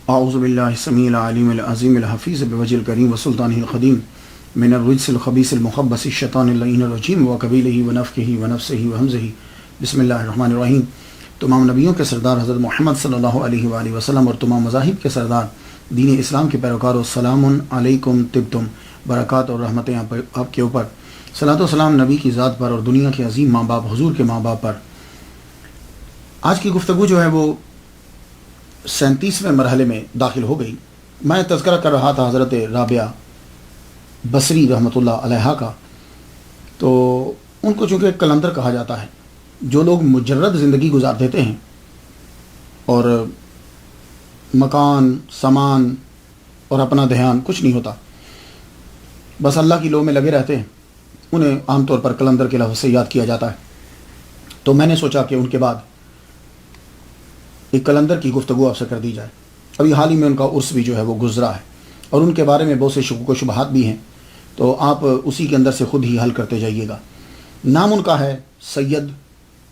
اعوذ باللہ السمیع العلیم العظیم الحفیظ بوجہ الکریم وسلطانہ القدیم من الرجس الخبیث المخبث الشیطان اللعین الرجیم وقبیلہ ونفخہ ونفسہ وہمزہ بسم اللہ الرحمن الرحیم۔ تمام نبیوں کے سردار حضرت محمد صلی اللہ علیہ وآلہ وسلم اور تمام مذاہب کے سردار دین اسلام کے پیروکاروں، السلام علیکم طبتم، برکات اور رحمتیں آپ کے اوپر، صلاۃ و سلام نبی کی ذات پر اور دنیا کے عظیم ماں باپ حضور کے ماں باپ پر۔ آج کی گفتگو جو ہے وہ 37ویں مرحلے میں داخل ہو گئی۔ میں تذکرہ کر رہا تھا حضرت رابعہ بصری رحمۃ اللہ علیہا کا، تو ان کو چونکہ قلندر کہا جاتا ہے، جو لوگ مجرد زندگی گزار دیتے ہیں اور مکان سامان اور اپنا دھیان کچھ نہیں ہوتا، بس اللہ کی لو میں لگے رہتے ہیں، انہیں عام طور پر قلندر کے لفظ سے یاد کیا جاتا ہے۔ تو میں نے سوچا کہ ان کے بعد ایک قلندر کی گفتگو آپ سے کر دی جائے۔ ابھی حال ہی میں ان کا عرس بھی جو ہے وہ گزرا ہے اور ان کے بارے میں بہت سے شکوک و شبہات بھی ہیں، تو آپ اسی کے اندر سے خود ہی حل کرتے جائیے گا۔ نام ان کا ہے سید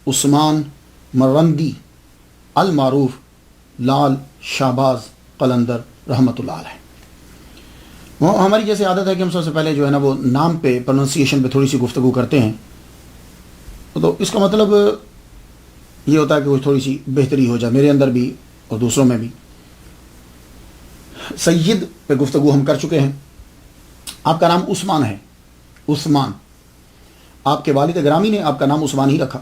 عثمان مرندی المعروف لال شہباز قلندر رحمۃ اللہ علیہ۔ وہ ہماری جیسے عادت ہے کہ ہم سب سے پہلے جو ہے نا وہ نام پہ پروننسیشن پہ تھوڑی سی گفتگو کرتے ہیں، تو اس کا مطلب یہ ہوتا ہے کہ وہ تھوڑی سی بہتری ہو جائے میرے اندر بھی اور دوسروں میں بھی۔ سید پہ گفتگو ہم کر چکے ہیں۔ آپ کا نام عثمان ہے، عثمان۔ آپ کے والد گرامی نے آپ کا نام عثمان ہی رکھا،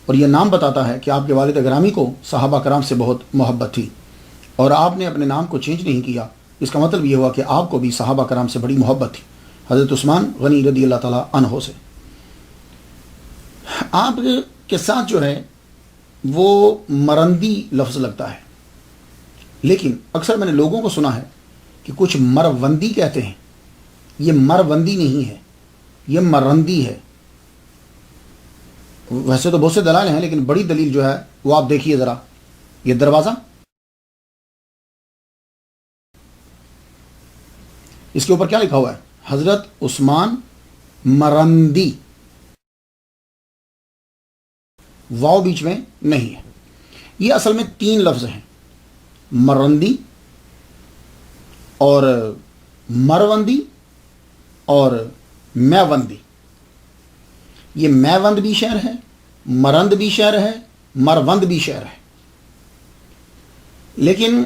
اور یہ نام بتاتا ہے کہ آپ کے والد گرامی کو صحابہ کرام سے بہت محبت تھی اور آپ نے اپنے نام کو چینج نہیں کیا۔ اس کا مطلب یہ ہوا کہ آپ کو بھی صحابہ کرام سے بڑی محبت تھی، حضرت عثمان غنی رضی اللہ تعالیٰ عنہ سے۔ آپ کے ساتھ جو ہے وہ مرندی لفظ لگتا ہے، لیکن اکثر میں نے لوگوں کو سنا ہے کہ کچھ مروندی کہتے ہیں۔ یہ مروندی نہیں ہے، یہ مرندی ہے۔ ویسے تو بہت سے دلائل ہیں، لیکن بڑی دلیل جو ہے وہ آپ دیکھیے ذرا، یہ دروازہ، اس کے اوپر کیا لکھا ہوا ہے؟ حضرت عثمان مرندی، واو بیچ میں نہیں ہے۔ یہ اصل میں 3 لفظ ہیں، مرندی اور مروندی اور میوندی۔ یہ میوند بھی شہر ہے، مرند بھی شہر ہے، مروند بھی شہر ہے، لیکن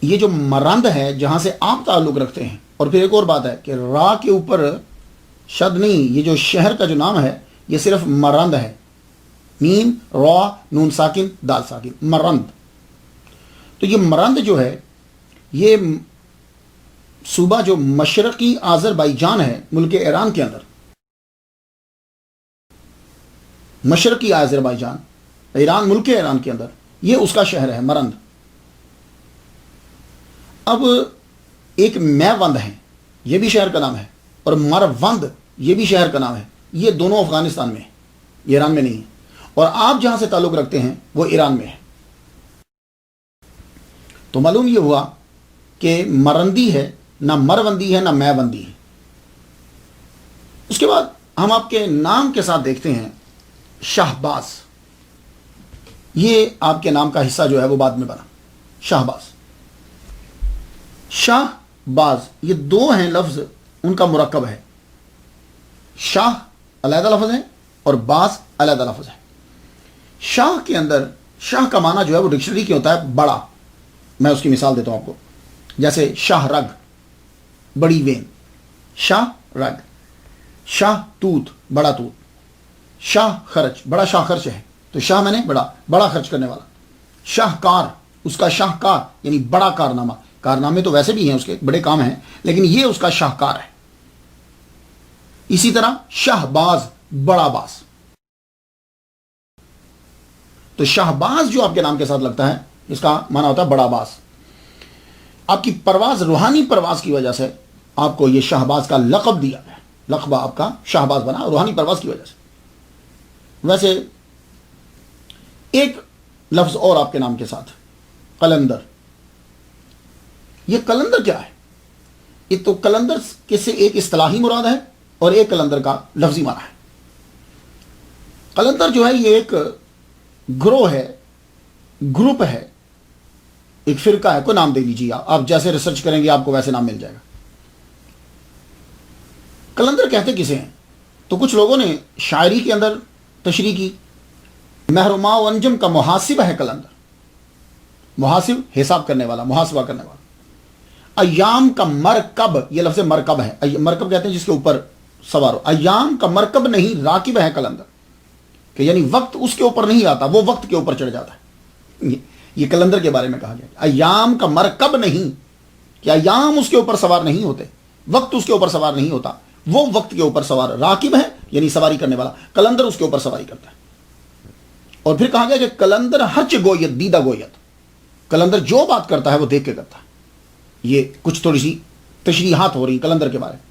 یہ جو مرند ہے جہاں سے آپ تعلق رکھتے ہیں، اور پھر ایک اور بات ہے کہ را کے اوپر شد نہیں، یہ جو شہر کا جو نام ہے یہ صرف مرند ہے، میم را نون ساکن دال ساکن، مرند۔ تو یہ مرند جو ہے یہ صوبہ جو مشرقی آذربائیجان ہے ملک ایران کے اندر، مشرقی آذربائیجان ایران ملک ایران کے اندر، یہ اس کا شہر ہے مرند۔ اب ایک میوند ہے، یہ بھی شہر کا نام ہے، اور مروند یہ بھی شہر کا نام ہے۔ یہ دونوں افغانستان میں ہیں، یہ ایران میں نہیں ہے، اور آپ جہاں سے تعلق رکھتے ہیں وہ ایران میں ہے۔ تو معلوم یہ ہوا کہ مرندی ہے، نہ مروندی ہے، نہ میوندی ہے۔ اس کے بعد ہم آپ کے نام کے ساتھ دیکھتے ہیں شہباز۔ یہ آپ کے نام کا حصہ جو ہے وہ بعد میں بنا، شہباز۔ شاہ باز یہ 2 ہیں لفظ، ان کا مرکب ہے۔ شاہ علیحدہ لفظ ہے اور باز علیحدہ لفظ ہے۔ شاہ کے اندر شاہ کا معنی جو ہے وہ ڈکشنری کی ہوتا ہے بڑا۔ میں اس کی مثال دیتا ہوں آپ کو، جیسے شاہ رگ بڑی وین، شاہ رگ، شاہ توت بڑا توت، شاہ خرچ بڑا شاہ خرچ ہے، تو شاہ میں نے بڑا خرچ کرنے والا۔ شاہکار اس کا شاہکار یعنی بڑا کارنامہ، کارنامے تو ویسے بھی ہیں اس کے بڑے کام ہیں، لیکن یہ اس کا شاہکار ہے۔ اسی طرح شہباز بڑا باز۔ تو شہباز جو آپ کے نام کے ساتھ لگتا ہے اس کا معنی ہوتا ہے بڑا باز۔ آپ کی پرواز، روحانی پرواز کی وجہ سے آپ کو یہ شہباز کا لقب دیا گیا، لقب آپ کا شہباز بنا روحانی پرواز کی وجہ سے۔ ویسے ایک لفظ اور آپ کے نام کے ساتھ، قلندر۔ یہ قلندر کیا ہے؟ یہ تو قلندر کے سے ایک اصطلاحی مراد ہے اور ایک قلندر کا لفظی معنی ہے۔ قلندر جو ہے یہ ایک گروہ ہے، گروپ ہے ایک فرقہ ہے، کوئی نام دے لیجیے آپ جیسے ریسرچ کریں گے آپ کو ویسے نام مل جائے گا. قلندر کہتے کسے ہیں؟ تو کچھ لوگوں نے شاعری کے اندر تشریح کی. مہرما و انجم کا محاسب ہے قلندر. محاسب حساب کرنے والا، محاسبہ کرنے والا. ایام کا مرکب، یہ لفظ مرکب ہے، مرکب کہتے ہیں جس کے اوپر سوار ہو. ایام کا مرکب نہیں، راکب ہے قلندر، کہ یعنی وقت اس کے اوپر نہیں آتا، وہ وقت کے اوپر چڑھ جاتا ہے. یہ قلندر کے بارے میں کہا گیا. ایام کا مرکب نہیں، کہ ایام اس کے اوپر سوار نہیں ہوتے، وقت اس کے اوپر سوار نہیں ہوتا، وہ وقت کے اوپر سوار. راکب ہے یعنی سواری کرنے والا، قلندر اس کے اوپر سواری کرتا ہے. اور پھر کہا گیا کہ قلندر ہرچ گویت دیدہ گویت، قلندر جو بات کرتا ہے وہ دیکھ کے کرتا ہے. یہ کچھ تھوڑی سی تشریحات ہو رہی قلندر کے بارے میں.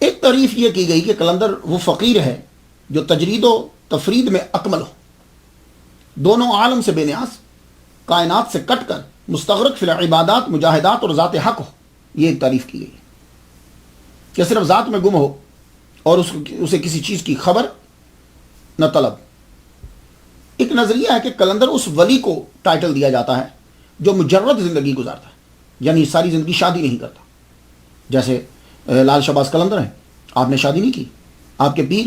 ایک تعریف یہ کی گئی کہ قلندر وہ فقیر ہے جو تجرید و تفرید میں اکمل ہو، دونوں عالم سے بے نیاز، کائنات سے کٹ کر مستغرق فی العبادات، مجاہدات اور ذات حق ہو. یہ ایک تعریف کی گئی کہ صرف ذات میں گم ہو اور اسے کسی چیز کی خبر نہ طلب. ایک نظریہ ہے کہ قلندر اس ولی کو ٹائٹل دیا جاتا ہے جو مجرد زندگی گزارتا ہے، یعنی ساری زندگی شادی نہیں کرتا. جیسے لال شہباز قلندر ہیں، آپ نے شادی نہیں کی. آپ کے پیر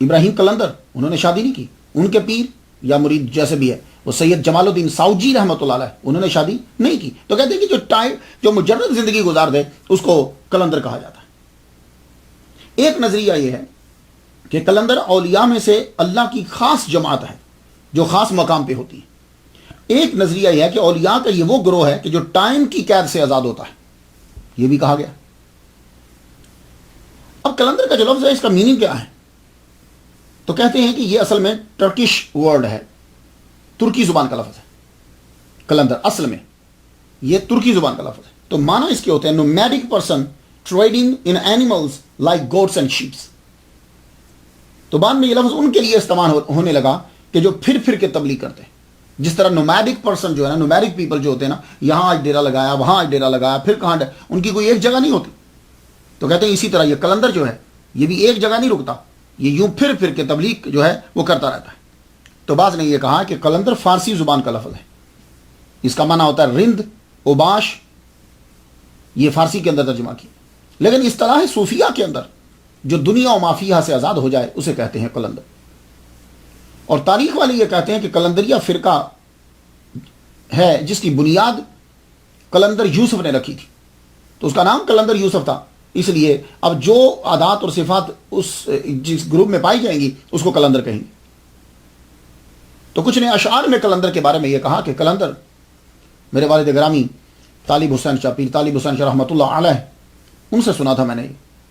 ابراہیم قلندر، انہوں نے شادی نہیں کی. ان کے پیر یا مرید جیسے بھی ہے وہ سید جمال الدین ساؤجی رحمۃ اللہ علیہ، انہوں نے شادی نہیں کی. تو کہتے ہیں کہ جو مجرد زندگی گزار دے اس کو قلندر کہا جاتا ہے. ایک نظریہ یہ ہے کہ قلندر اولیاء میں سے اللہ کی خاص جماعت ہے جو خاص مقام پہ ہوتی ہے. ایک نظریہ یہ ہے کہ اولیاء کا یہ وہ گروہ ہے کہ جو ٹائم کی قید سے آزاد ہوتا ہے، یہ بھی کہا گیا. اب قلندر کا جو لفظ ہے اس کا میننگ کیا ہے؟ تو کہتے ہیں کہ یہ اصل میں ٹرکش ورڈ ہے، ترکی زبان کا لفظ ہے. قلندر اصل میں یہ ترکی زبان کا لفظ ہے. تو معنی اس کے ہوتے ہیں nomadic person trading in animals like goats and shapes. تو بعد میں یہ لفظ ان کے لیے استعمال ہونے لگا کہ جو پھر پھر کے تبلیغ کرتے ہیں. جس طرح نومیڈک پرسن جو ہے نا، نومیڈک پیپل جو ہوتے ہیں نا، یہاں آج ڈیرا لگایا، وہاں آج ڈیرا لگایا، پھر کہاں ان کی کوئی ایک جگہ نہیں ہوتی. تو کہتے ہیں اسی طرح یہ قلندر جو ہے یہ بھی ایک جگہ نہیں رکتا، یہ یوں پھر پھر کے تبلیغ جو ہے وہ کرتا رہتا ہے. تو بعض نے یہ کہا کہ قلندر فارسی زبان کا لفظ ہے، اس کا معنی ہوتا ہے رند، اوباش، یہ فارسی کے اندر ترجمہ کیا. لیکن اصطلاح صوفیہ کے اندر جو دنیا و مافیہ سے آزاد ہو جائے اسے کہتے ہیں قلندر. اور تاریخ والے یہ کہتے ہیں کہ قلندریہ فرقہ ہے جس کی بنیاد قلندر یوسف نے رکھی تھی. تو اس کا نام قلندر یوسف تھا، اس لیے اب جو عادات اور صفات اس جس گروپ میں پائی جائیں گی اس کو قلندر کہیں گے. تو کچھ نے اشعار میں قلندر کے بارے میں یہ کہا کہ قلندر میرے والد گرامی طالب حسین شاہ، پیر طالب حسین شاہ رحمۃ اللہ علیہ، ان سے سنا تھا میں نے،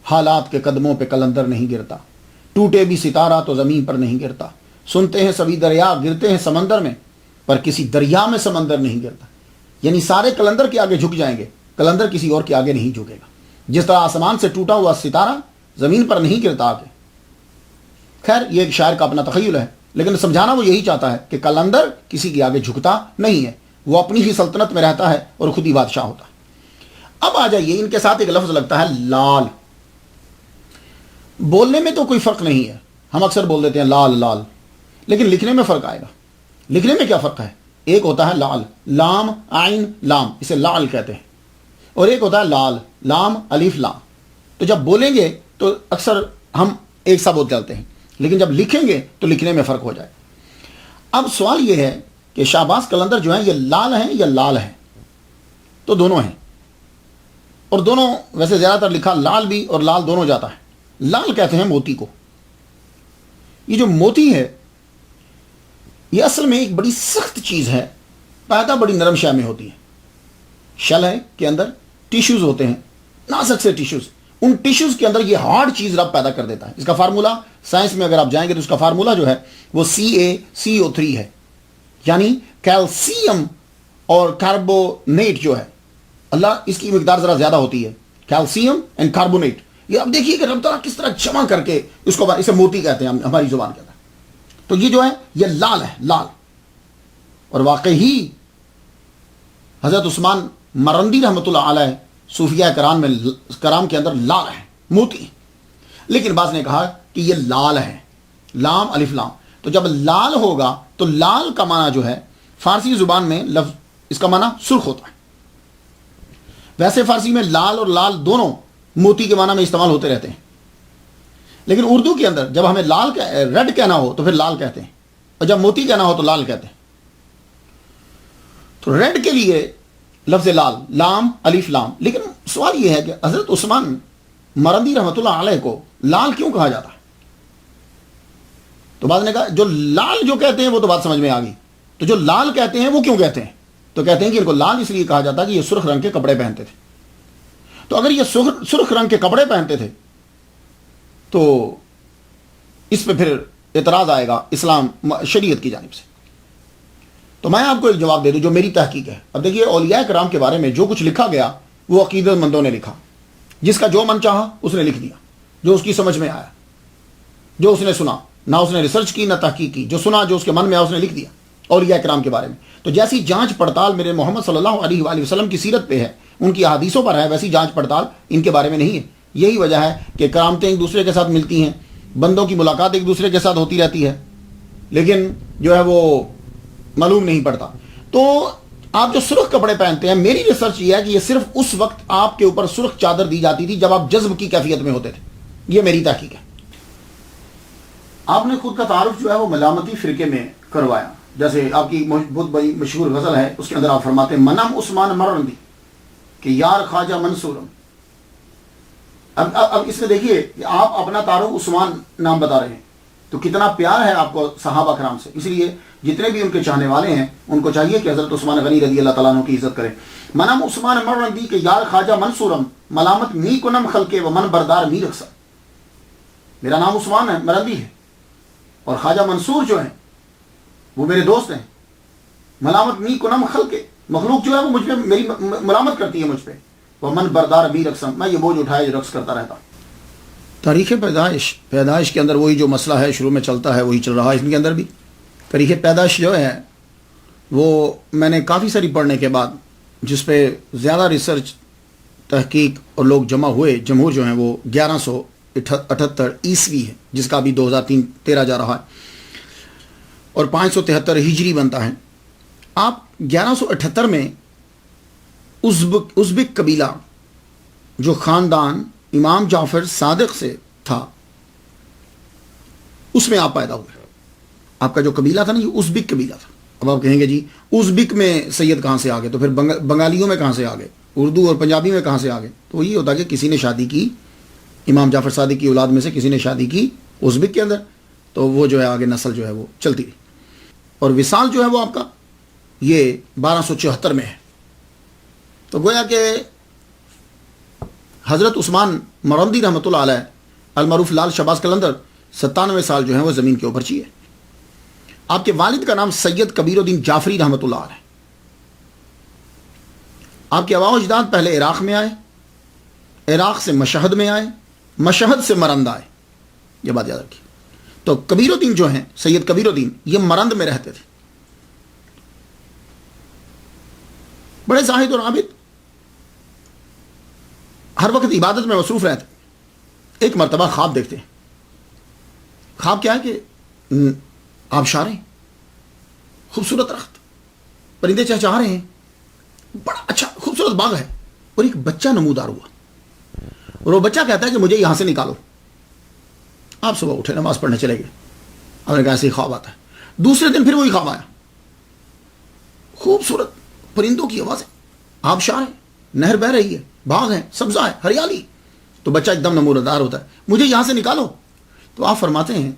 حالات کے قدموں پہ قلندر نہیں گرتا، ٹوٹے بھی ستارہ تو زمین پر نہیں گرتا، سنتے ہیں سبھی دریا گرتے ہیں سمندر میں پر کسی دریا میں سمندر نہیں گرتا. یعنی سارے قلندر کے آگے جھک جائیں گے، قلندر کسی اور کے آگے نہیں جھکے گا. جس طرح آسمان سے ٹوٹا ہوا ستارہ زمین پر نہیں گرتا آگے. خیر یہ ایک شاعر کا اپنا تخیل ہے، لیکن سمجھانا وہ یہی چاہتا ہے کہ قلندر کسی کے آگے جھکتا نہیں ہے، وہ اپنی ہی سلطنت میں رہتا ہے اور خود ہی بادشاہ ہوتا ہے. اب آ جائیے ان کے ساتھ ایک لفظ لگتا ہے لال. بولنے میں تو کوئی فرق نہیں ہے، ہم اکثر بول دیتے ہیں لال لال، لیکن لکھنے میں فرق آئے گا. لکھنے میں کیا فرق ہے؟ ایک ہوتا ہے لال، لام عین لام، اسے لال کہتے ہیں، اور ایک ہوتا ہے لال، لام الف لام. تو جب بولیں گے تو اکثر ہم ایک سا بول چلتے ہیں، لیکن جب لکھیں گے تو لکھنے میں فرق ہو جائے. اب سوال یہ ہے کہ شہباز قلندر جو ہیں یہ لال ہیں یا لال ہیں؟ تو دونوں ہیں، اور دونوں ویسے زیادہ تر لکھا لال بھی اور لال دونوں جاتا ہے. لال کہتے ہیں موتی کو. یہ جو موتی ہے یہ اصل میں ایک بڑی سخت چیز ہے، پیدا بڑی نرم شے میں ہوتی ہے. شل ہے کے اندر ٹیشوز ہوتے ہیں، نازک سے ٹیشوز، ان ٹیشوز کے اندر یہ ہارڈ چیز رب پیدا کر دیتا ہے. اس کا فارمولا سائنس میں اگر آپ جائیں گے تو اس کا فارمولا جو ہے وہ CaCO3 ہے، یعنی کیلشیم اور کاربونیٹ جو ہے، اللہ اس کی مقدار ذرا زیادہ ہوتی ہے، کیلشیم اینڈ کاربونیٹ. یہ اب دیکھیے کہ رب تعالیٰ کس طرح جمع کر کے اس کو، اسے موتی کہتے ہیں ہماری زبان کے اندر. تو یہ جو ہے یہ لال ہے، لال. اور واقعی حضرت عثمان مرندی رحمۃ اللہ علیہ صوفیہ کرام کے اندر لال ہے، موتی. لیکن بعض نے کہا کہ یہ لال ہے، لام الف لام. تو جب لال ہوگا تو لال کا معنی جو ہے فارسی زبان میں لفظ اس کا معنی سرخ ہوتا ہے. ویسے فارسی میں لال اور لال دونوں موتی کے معنی میں استعمال ہوتے رہتے ہیں، لیکن اردو کے اندر جب ہمیں ریڈ کہنا ہو تو پھر لال کہتے ہیں، اور جب موتی کہنا ہو تو لال کہتے ہیں. تو ریڈ کے لیے لفظ لال، لام الف لام. لیکن سوال یہ ہے کہ حضرت عثمان مرندی رحمۃ اللہ علیہ کو لال کیوں کہا جاتا ہے؟ تو بعض نے کہا جو لال جو کہتے ہیں وہ تو بات سمجھ میں آ گئی، تو جو لال کہتے ہیں وہ کیوں کہتے ہیں؟ تو کہتے ہیں کہ ان کو لال اس لیے کہا جاتا ہے کہ یہ سرخ رنگ کے کپڑے پہنتے تھے. تو اگر یہ سرخ رنگ کے کپڑے پہنتے تھے تو اس پہ پھر اعتراض آئے گا اسلام شریعت کی جانب سے. تو میں آپ کو ایک جواب دے دوں جو میری تحقیق ہے. اب دیکھیے اولیاء کرام کے بارے میں جو کچھ لکھا گیا وہ عقیدت مندوں نے لکھا، جس کا جو من چاہا اس نے لکھ دیا، جو اس کی سمجھ میں آیا، جو اس نے سنا، نہ اس نے ریسرچ کی نہ تحقیق کی، جو سنا جو اس کے من میں آیا اس نے لکھ دیا اولیاء کرام کے بارے میں. تو جیسی جانچ پڑتال میرے محمد صلی اللہ علیہ وآلہ وسلم کی سیرت پہ ہے، ان کی احادیثوں پر ہے، ویسی جانچ پڑتال ان کے بارے میں نہیں ہے. یہی وجہ ہے کہ کرامتیں ایک دوسرے کے ساتھ ملتی ہیں، بندوں کی ملاقات ایک دوسرے کے ساتھ ہوتی رہتی ہے، لیکن جو ہے وہ معلوم نہیں پڑتا. تو آپ جو سرخ کپڑے پہنتے ہیں، میری ریسرچ یہ ہے کہ یہ صرف اس وقت آپ کے اوپر سرخ چادر دی جاتی تھی جب آپ جذب کی کیفیت میں ہوتے تھے. یہ میری تحقیق ہے. آپ نے خود کا تعارف جو ہے وہ ملامتی فرقے میں کروایا. جیسے آپ کی بہت بڑی مشہور غزل ہے، اس کے اندر آپ فرماتے ہیں منم عثمان مرندی کہ یار خواجہ منصورم. اب اس میں دیکھیے کہ آپ اپنا تعارف عثمان نام بتا رہے ہیں، تو کتنا پیار ہے آپ کو صحابہ کرام سے. اس لیے جتنے بھی ان کے چاہنے والے ہیں ان کو چاہیے کہ حضرت عثمان غنی رضی اللہ تعالیٰ عنہ کی عزت کریں. منم عثمان مرندی کہ یار خواجہ منصورم ملامت می کنم خلقے و من بردار می رقصہ. میرا نام عثمان ہے، مرندی ہے، اور خواجہ منصور جو ہیں وہ میرے دوست ہیں. ملامت می کنم خلقے، مخلوق جو ہے وہ مجھ پہ میری ملامت کرتی ہے مجھ پہ. وہ من بردار بھی رقصم، میں یہ بوجھ اٹھائے رقص کرتا رہتا. تاریخ پیدائش کے اندر وہی جو مسئلہ ہے شروع میں چلتا ہے وہی چل رہا ہے اس کے اندر بھی. تاریخ پیدائش جو ہے وہ میں نے کافی ساری پڑھنے کے بعد، جس پہ زیادہ ریسرچ تحقیق اور لوگ جمع ہوئے، جمہور جو ہیں وہ 1178 عیسوی ہے، جس کا ابھی 2013 جا رہا ہے، اور 573 ہجری بنتا ہے. آپ 1178 میں ازبک قبیلہ جو خاندان امام جعفر صادق سے تھا اس میں آپ پیدا ہوئے. آپ کا جو قبیلہ تھا نا یہ ازبک قبیلہ تھا. اب آپ کہیں گے جی ازبک میں سید کہاں سے آ گئے، تو پھر بنگالیوں میں کہاں سے آ گئے، اردو اور پنجابی میں کہاں سے آ گئے؟ تو یہ ہوتا کہ کسی نے شادی کی، امام جعفر صادق کی اولاد میں سے کسی نے شادی کی ازبک کے اندر، تو وہ جو ہے آگے نسل جو ہے وہ چلتی رہی. اور وصال جو ہے وہ آپ کا یہ 1274 میں ہے. تو گویا کہ حضرت عثمان مرندی رحمۃ اللہ علیہ المعروف لال شہباز قلندر 97 سال جو ہیں وہ زمین کے اوپر چیے. آپ کے والد کا نام سید کبیر الدین جعفری رحمۃ اللہ علیہ. آپ کے آباء و اجداد پہلے عراق میں آئے، عراق سے مشہد میں آئے، مشہد سے مرند آئے. یہ بات یاد رکھیے. تو کبیر الدین جو ہیں سید کبیر الدین یہ مرند میں رہتے تھے، بڑے زاہد اور عابد، ہر وقت عبادت میں مصروف رہتے. ایک مرتبہ خواب دیکھتے ہیں. خواب کیا ہے کہ آبشاریں، خوبصورت درخت، پرندے چہچہا رہے ہیں، بڑا اچھا خوبصورت باغ ہے، اور ایک بچہ نمودار ہوا، اور وہ بچہ کہتا ہے کہ مجھے یہاں سے نکالو. آپ صبح اٹھے نماز پڑھنے چلے گئے. آپ نے کہا ایسے ہی خواب آتا ہے. دوسرے دن پھر وہی خواب آیا، خوبصورت پرندوں کی آوازیں، آبشار ہے، نہر بہ رہی ہے، باغ ہے، سبزہ ہے، ہریالی. تو بچہ ایک دم نمودار ہوتا ہے، مجھے یہاں سے نکالو. تو آپ فرماتے ہیں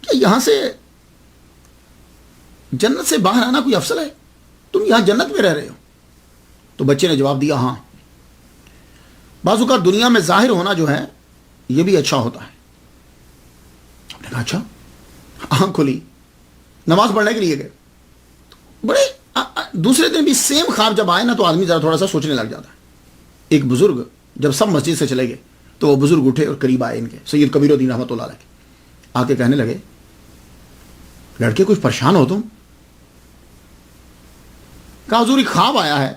کہ یہاں سے جنت سے باہر آنا کوئی افضل ہے؟ تم یہاں جنت میں رہ رہے ہو. تو بچے نے جواب دیا ہاں، بعض اوقات دنیا میں ظاہر ہونا جو ہے یہ بھی اچھا ہوتا ہے. آپ نے کہا اچھا. آنکھ کھلی، نماز پڑھنے کے لیے گئے. بڑے دوسرے دن بھی سیم خواب جب آئے نا تو آدمی ذرا تھوڑا سا سوچنے لگ جاتا ہے. ایک بزرگ جب سب مسجد سے چلے گئے تو وہ بزرگ اٹھے اور قریب آئے ان کے سید کبیر الدین رحمۃ اللہ علیہ، آ کے کہنے لگے لڑکے کچھ پریشان ہو تم؟ کہا حضور ایک خواب آیا ہے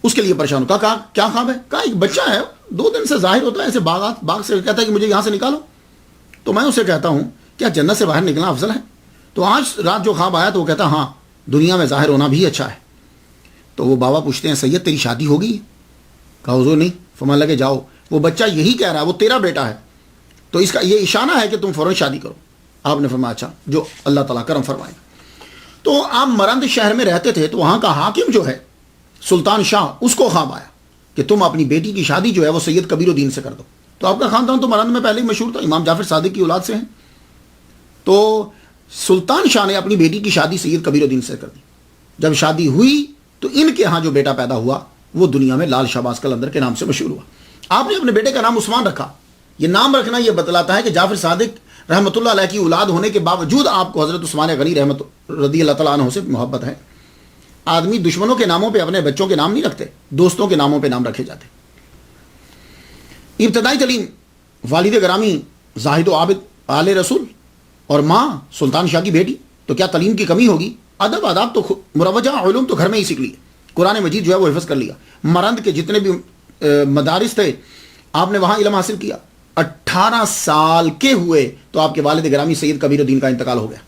اس کے لیے پریشان ہو. کہا کیا خواب ہے؟ کہا ایک بچہ ہے 2 دن سے ظاہر ہوتا ہے ایسے باغ سے، کہتا ہے کہ مجھے یہاں سے نکالو. تو میں اسے کہتا ہوں کیا جنت سے باہر نکلنا افضل ہے؟ تو آج رات جو خواب آیا تو وہ کہتا ہاں دنیا میں ظاہر ہونا بھی اچھا ہے. تو وہ بابا پوچھتے ہیں سید تیری شادی ہوگی؟ کہا حضور نہیں. فرمان لگے جاؤ وہ بچہ یہی کہہ رہا ہے، وہ تیرا بیٹا ہے، تو اس کا یہ اشارہ ہے کہ تم فوراً شادی کرو. آپ نے فرمایا اچھا جو اللہ تعالیٰ کرم فرمائے. تو آپ مرند شہر میں رہتے تھے تو وہاں کا حاکم جو ہے سلطان شاہ، اس کو خواب آیا کہ تم اپنی بیٹی کی شادی جو ہے وہ سید کبیر الدین سے کر دو. تو آپ کا خاندان تو مرند میں پہلے ہی مشہور تھا، امام جعفر صادق کی اولاد سے ہیں. تو سلطان شاہ نے اپنی بیٹی کی شادی سید کبیر الدین سے کر دی. جب شادی ہوئی تو ان کے ہاں جو بیٹا پیدا ہوا وہ دنیا میں لال شہباز قلندر کے نام سے مشہور ہوا. آپ نے اپنے بیٹے کا نام عثمان رکھا. یہ نام رکھنا یہ بتلاتا ہے کہ جعفر صادق رحمۃ اللہ علیہ کی اولاد ہونے کے باوجود آپ کو حضرت عثمان غنی رحمت رضی اللہ تعالیٰ عنہ سے محبت ہے. آدمی دشمنوں کے ناموں پہ اپنے بچوں کے نام نہیں رکھتے، دوستوں کے ناموں پہ نام رکھے جاتے. ابتدائی تعلیم والد گرامی زاہد و عابد آل رسول اور ماں سلطان شاہ کی بیٹی، تو کیا تعلیم کی کمی ہوگی؟ ادب آداب تو مروجہ علوم تو گھر میں ہی سیکھ لیے. قرآن مجید جو ہے وہ حفظ کر لیا. مرند کے جتنے بھی مدارس تھے آپ نے وہاں علم حاصل کیا. 18 سال کے ہوئے تو آپ کے والد گرامی سید کبیر الدین کا انتقال ہو گیا،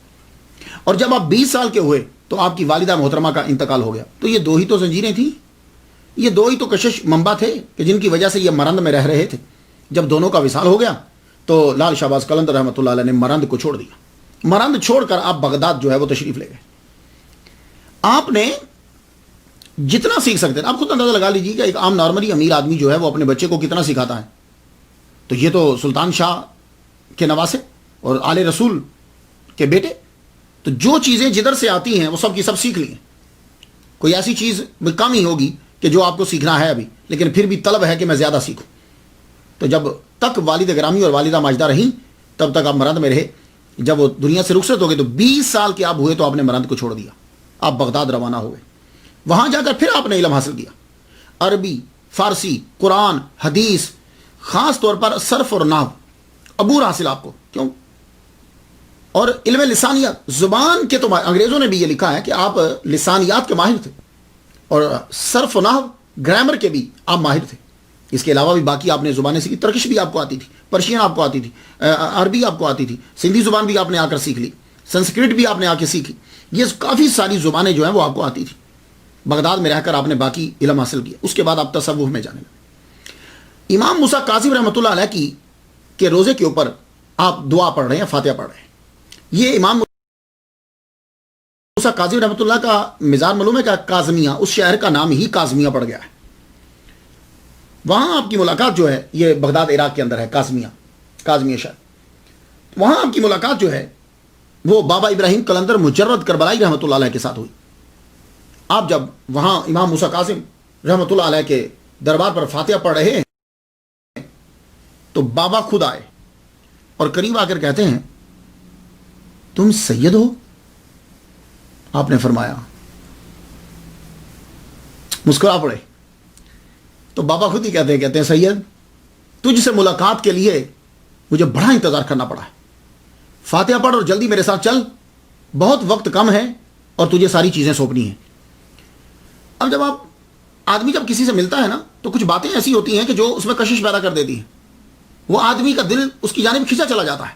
اور جب آپ 20 سال کے ہوئے تو آپ کی والدہ محترمہ کا انتقال ہو گیا. تو یہ دو ہی تو زنجیریں تھیں، یہ دو ہی تو کشش منبع تھے کہ جن کی وجہ سے یہ مرند میں رہ رہے تھے. جب دونوں کا وصال ہو گیا تو لال شہباز قلندر رحمۃ اللہ علیہ نے مرند کو چھوڑ دیا. مرند چھوڑ کر آپ بغداد جو ہے وہ تشریف لے گئے. آپ نے جتنا سیکھ سکتے تھے، آپ خود اندازہ لگا لیجیے کہ ایک عام نارملی امیر آدمی جو ہے وہ اپنے بچے کو کتنا سکھاتا ہے. تو یہ تو سلطان شاہ کے نواسے اور آل رسول کے بیٹے، تو جو چیزیں جدھر سے آتی ہیں وہ سب کی سب سیکھ لی ہیں. کوئی ایسی چیز کم ہی ہوگی کہ جو آپ کو سیکھنا ہے ابھی، لیکن پھر بھی طلب ہے کہ میں زیادہ سیکھوں. تو جب تک والد گرامی اور والدہ ماجدہ رہیں تب تک آپ مرند میں رہے. جب وہ دنیا سے رخصت ہو گئے تو 20 سال کے آپ ہوئے تو آپ نے مرند کو چھوڑ دیا. آپ بغداد روانہ ہوئے. وہاں جا کر پھر آپ نے علم حاصل کیا، عربی، فارسی، قرآن، حدیث، خاص طور پر صرف اور نحو عبور حاصل آپ کو. کیوں؟ اور علم لسانیات، زبان کے تو انگریزوں نے بھی یہ لکھا ہے کہ آپ لسانیات کے ماہر تھے، اور صرف و نحو گرامر کے بھی آپ ماہر تھے. اس کے علاوہ بھی باقی آپ نے زبانیں سیکھی. ترکش بھی آپ کو آتی تھی، پرشین آپ کو آتی تھی، عربی آپ کو آتی تھی، سندھی زبان بھی آپ نے آ کر سیکھ لی، سنسکرت بھی آپ نے آ کے سیکھی. یہ کافی ساری زبانیں جو ہیں وہ آپ کو آتی تھی. بغداد میں رہ کر آپ نے باقی علم حاصل کیا. اس کے بعد آپ تصوف میں جانے لگے. امام موسیٰ کاظم رحمۃ اللہ علیہ کی کے روزے کے اوپر آپ دعا پڑھ رہے ہیں، فاتحہ پڑھ رہے ہیں. یہ امام موسیٰ کاظم رحمۃ اللہ کا مزار معلوم ہے کہ کاظمیہ، اس شہر کا نام ہی کاظمیہ پڑ گیا ہے. وہاں آپ کی ملاقات جو ہے یہ بغداد عراق کے اندر ہے، کاظمیہ شہر. وہاں آپ کی ملاقات جو ہے وہ بابا ابراہیم قلندر مجرد کربلائی رحمۃ اللہ علیہ کے ساتھ ہوئی. آپ جب وہاں امام موسیٰ کاظم رحمۃ اللہ علیہ کے دربار پر فاتحہ پڑھ رہے ہیں تو بابا خود آئے اور قریب آ کر کہتے ہیں تم سید ہو؟ آپ نے فرمایا، مسکرا پڑے. تو بابا خود ہی کہتے ہیں سید تجھ سے ملاقات کے لیے مجھے بڑا انتظار کرنا پڑا ہے. فاتحہ پڑھ اور جلدی میرے ساتھ چل، بہت وقت کم ہے اور تجھے ساری چیزیں سونپنی ہیں. اب جب آدمی جب کسی سے ملتا ہے نا تو کچھ باتیں ایسی ہوتی ہیں کہ جو اس میں کشش پیدا کر دیتی ہیں. وہ آدمی کا دل اس کی جانب کھینچا چلا جاتا ہے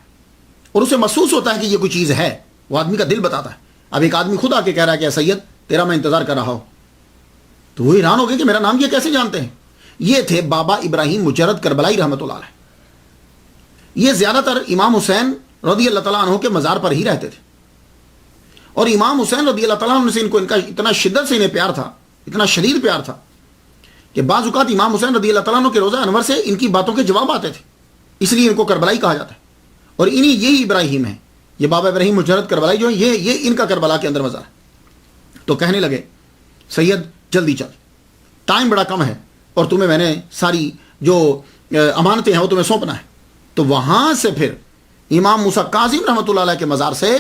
اور اسے محسوس ہوتا ہے کہ یہ کوئی چیز ہے. وہ آدمی کا دل بتاتا ہے. اب ایک آدمی خود آ کے کہہ رہا ہے کہ سید تیرا میں انتظار کر رہا ہوں، تو وہ حیران ہو گئے کہ میرا نام یہ کیسے جانتے ہیں. یہ تھے بابا ابراہیم مجرد کربلائی رحمۃ اللہ علیہ. یہ زیادہ تر امام حسین رضی اللہ تعالیٰ عنہ کے مزار پر ہی رہتے تھے، اور امام حسین رضی اللہ تعالیٰ عنہ سے ان کا اتنا شدت سے انہیں پیار تھا، اتنا شدید پیار تھا کہ بعض اوقات امام حسین رضی اللہ تعالیٰ عنہ کے روزہ انور سے ان کی باتوں کے جواب آتے تھے. اس لیے ان کو کربلائی کہا جاتا ہے. اور انہی یہی ابراہیم ہیں، یہ بابا ابراہیم مجرد کربلائی جو ہے یہ ان کا کربلا کے اندر مزار ہے. تو کہنے لگے سید جلدی چل، ٹائم بڑا کم ہے اور تمہیں میں نے ساری جو امانتیں ہیں وہ تمہیں سونپنا ہے. تو وہاں سے پھر امام موسیٰ کاظم رحمۃ اللہ علیہ کے مزار سے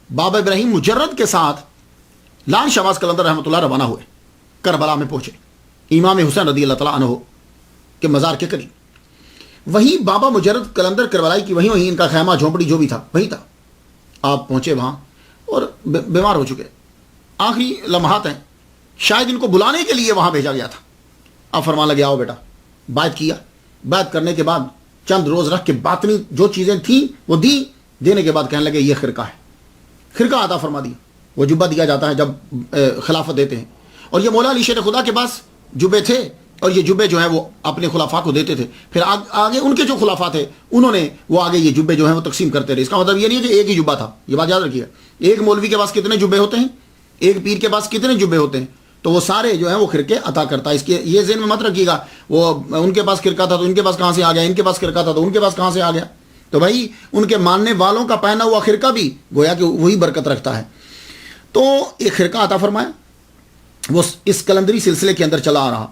بابا ابراہیم مجرد کے ساتھ لال شہباز قلندر رحمۃ اللہ روانہ ہوئے. کربلا میں پہنچے امام حسین رضی اللہ تعالیٰ عنہ کے مزار کے قریب. وہیں بابا مجرد قلندر کربلائی کی وہیں ان کا خیمہ جھونپڑی جو بھی تھا وہی تھا. آپ پہنچے وہاں اور بیمار ہو چکے، آخری لمحات ہیں، شاید ان کو بلانے کے لیے وہاں بھیجا گیا تھا. آپ فرمان لگے آؤ بیٹا. بیعت کیا. بیعت کرنے کے بعد چند روز رکھ کے باطنی جو چیزیں تھیں وہ دیں. دینے کے بعد کہنے لگے یہ خرقہ ہے، خرقہ عطا فرما دیا. وہ جبہ دیا جاتا ہے جب خلافت دیتے ہیں. اور یہ مولا علی شیر خدا کے پاس جبے تھے اور یہ جبے جو ہیں وہ اپنے خلفاء کو دیتے تھے. پھر آگے ان کے جو خلفاء تھے انہوں نے وہ آگے یہ جبے جو ہیں وہ تقسیم کرتے رہے. اس کا مطلب یہ نہیں ہے کہ ایک ہی جبہ تھا, یہ بات یاد رکھیے. ایک مولوی کے پاس کتنے جبے ہوتے ہیں, ایک پیر کے پاس کتنے جبے ہوتے ہیں, تو وہ سارے جو ہیں وہ خرقے عطا کرتا ہے. اس کے یہ ذہن میں مت رکھیے گا وہ ان کے پاس خرقہ تھا تو ان کے پاس کہاں سے آ گیا, ان کے پاس خرقہ تھا تو ان کے پاس کہاں سے آ گیا. تو بھائی ان کے ماننے والوں کا پہنا ہوا خرقہ بھی گویا کہ وہی برکت رکھتا ہے. تو ایک خرقہ عطا فرمایا, وہ اس کلندری سلسلے کے اندر چلا آ رہا.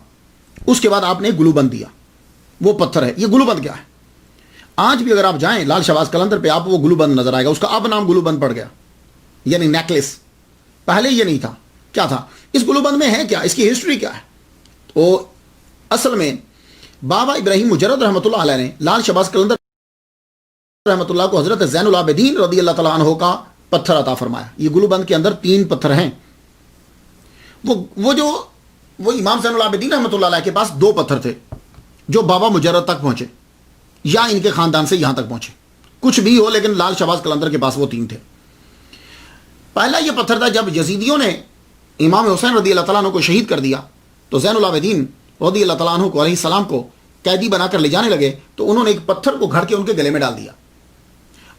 اس کے بعد آپ نے گلو بند دیا, وہ پتھر ہے. یہ گلو بند کیا ہے؟ آج بھی اگر آپ جائیں لال شہباز قلندر پہ آپ وہ گلو بند نظر آئے گا. اس کا اب نام گلو بند پڑ گیا, یعنی نیکلس. پہلے یہ نہیں تھا. کیا تھا اس گلو بند میں, ہے کیا, اس کی ہسٹری کیا ہے؟ تو اصل میں بابا ابراہیم مجرد رحمۃ اللہ علیہ نے لال شہباز قلندر رحمۃ اللہ کو حضرت زین العابدین رضی اللہ تعالیٰ عنہ کا پتھر عطا فرمایا. یہ گلو بند کے اندر 3 پتھر ہیں. وہ امام زین العابدین رحمۃ اللہ علیہ کے پاس 2 پتھر تھے جو بابا مجرد تک پہنچے یا ان کے خاندان سے یہاں تک پہنچے. کچھ بھی ہو لیکن لال شہباز قلندر کے پاس وہ 3 تھے. پہلا یہ پتھر تھا جب یزیدیوں نے امام حسین رضی اللہ تعالیٰ عنہ کو شہید کر دیا تو زین العابدین رضی اللہ تعالیٰ عنہ کو علیہ السلام کو قیدی بنا کر لے جانے لگے تو انہوں نے ایک پتھر کو گھڑ کے ان کے گلے میں ڈال دیا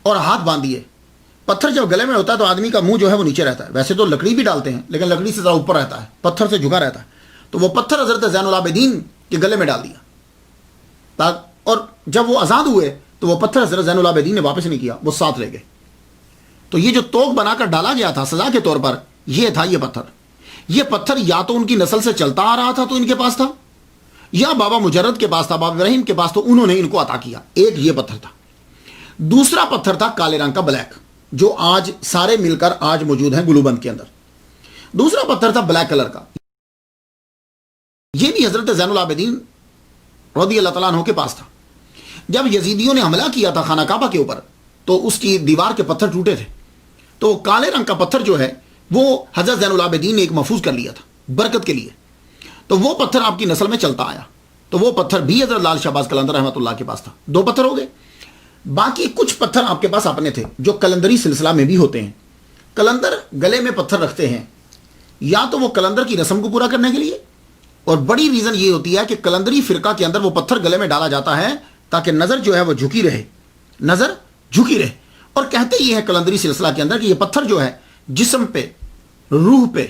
اور ہاتھ باندھ دیے. پتھر جب گلے میں ہوتا ہے تو آدمی کا منہ جو ہے وہ نیچے رہتا ہے. ویسے تو لکڑی بھی ڈالتے ہیں لیکن لکڑی سے ذرا اوپر رہتا ہے, پتھر سے جھکا رہتا ہے. تو وہ پتھر حضرت زین العابدین کے گلے میں ڈال دیا اور جب وہ آزاد ہوئے تو وہ پتھر حضرت زین العابدین نے واپس نہیں کیا, وہ ساتھ لے گئے. تو یہ جو توق بنا کر ڈالا گیا تھا سزا کے طور پر, یہ تھا یہ پتھر. یہ پتھر یا تو ان کی نسل سے چلتا آ رہا تھا تو ان کے پاس تھا, یا بابا مجرد کے پاس تھا, بابا ابراہیم کے پاس, تو انہوں نے ان کو عطا کیا. ایک یہ پتھر تھا. دوسرا پتھر تھا کالے رنگ کا بلیک, جو آج سارے مل کر آج موجود ہیں گلو بند کے اندر. دوسرا پتھر تھا بلیک کلر کا. یہ بھی حضرت زین العابدین رضی اللہ تعالیٰ عنہ کے پاس تھا. جب یزیدیوں نے حملہ کیا تھا خانہ کعبہ کے اوپر تو اس کی دیوار کے پتھر ٹوٹے تھے. تو کالے رنگ کا پتھر جو ہے وہ حضرت زین العابدین نے ایک محفوظ کر لیا تھا برکت کے لیے. تو وہ پتھر آپ کی نسل میں چلتا آیا. تو وہ پتھر بھی حضرت لال شہباز قلندر رحمۃ اللہ کے پاس تھا. 2 پتھر ہو گئے. باقی کچھ پتھر آپ کے پاس اپنے تھے جو کلندری سلسلہ میں بھی ہوتے ہیں. کلندر گلے میں پتھر رکھتے ہیں یا تو وہ کلندر کی رسم کو پورا کرنے کے لیے, اور بڑی ریزن یہ ہوتی ہے کہ کلندری فرقہ کے اندر وہ پتھر گلے میں ڈالا جاتا ہے تاکہ نظر جو ہے وہ جھکی رہے, نظر جھکی رہے. اور کہتے یہ ہے کلندری سلسلہ کے اندر کہ یہ پتھر جو ہے جسم پہ, روح پہ,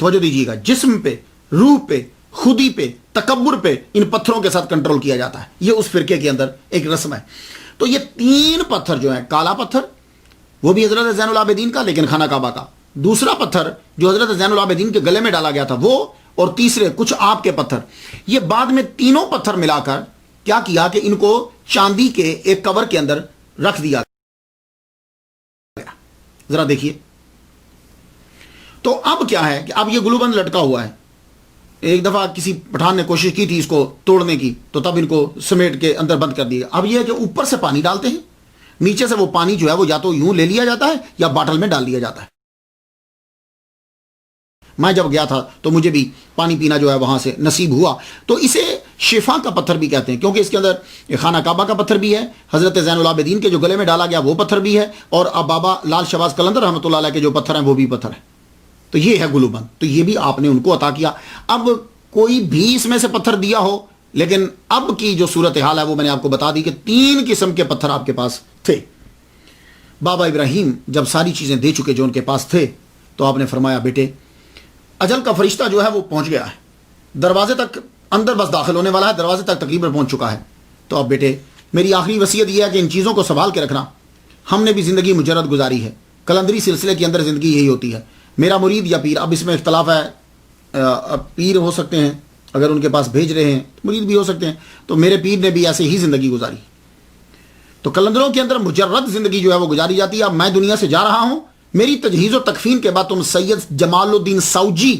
توجہ دیجیے گا, جسم پہ, روح پہ, خودی پہ, تکبر پہ ان پتھروں کے ساتھ کنٹرول کیا جاتا ہے. یہ اس فرقے کے اندر ایک رسم ہے. تو یہ 3 پتھر جو ہیں, کالا پتھر وہ بھی حضرت زین العابدین کا لیکن خانہ کعبہ کا, دوسرا پتھر جو حضرت زین العابدین کے گلے میں ڈالا گیا تھا وہ, اور تیسرے کچھ آپ کے پتھر. یہ بعد میں تینوں پتھر ملا کر کیا کیا کہ ان کو چاندی کے ایک کور کے اندر رکھ دیا گیا. ذرا دیکھیے. تو اب کیا ہے کہ اب یہ گلو بند لٹکا ہوا ہے. ایک دفعہ کسی پٹھان نے کوشش کی تھی اس کو توڑنے کی تو تب ان کو سمیٹ کے اندر بند کر دیا. اب یہ ہے کہ اوپر سے پانی ڈالتے ہیں, نیچے سے وہ پانی جو ہے وہ یا تو یوں لے لیا جاتا ہے یا باٹل میں ڈال لیا جاتا ہے. میں جب گیا تھا تو مجھے بھی پانی پینا جو ہے وہاں سے نصیب ہوا. تو اسے شفا کا پتھر بھی کہتے ہیں کیونکہ اس کے اندر خانہ کعبہ کا پتھر بھی ہے, حضرت زین العابدین کے جو گلے میں ڈالا گیا وہ پتھر بھی ہے, اور اب بابا لال شہباز قلندر رحمۃ اللہ علیہ کے جو پتھر ہیں وہ بھی پتھر ہے. تو یہ ہے گلو بند. تو یہ بھی آپ نے ان کو عطا کیا. اب کوئی بھی اس میں سے پتھر دیا ہو, لیکن اب کی جو صورتحال ہے وہ میں نے آپ کو بتا دی کہ 3 قسم کے پتھر آپ کے پاس تھے. بابا ابراہیم جب ساری چیزیں دے چکے جو ان کے پاس تھے تو آپ نے فرمایا بیٹے اجل کا فرشتہ جو ہے وہ پہنچ گیا ہے, دروازے تک اندر بس داخل ہونے والا ہے, دروازے تک تقریباً پہنچ چکا ہے. تو اب بیٹے میری آخری وصیت یہ ہے کہ ان چیزوں کو سنبھال کے رکھنا. ہم نے بھی زندگی مجرد گزاری ہے, کلندری سلسلے کے اندر زندگی یہی ہوتی ہے. میرا مرید یا پیر, اب اس میں اختلاف ہے, پیر ہو سکتے ہیں اگر ان کے پاس بھیج رہے ہیں, مرید بھی ہو سکتے ہیں. تو میرے پیر نے بھی ایسے ہی زندگی گزاری. تو کلندروں کے اندر مجرد زندگی جو ہے وہ گزاری جاتی ہے. اب میں دنیا سے جا رہا ہوں, میری تجہیز و تکفین کے بعد تم سید جمال الدین ساوجی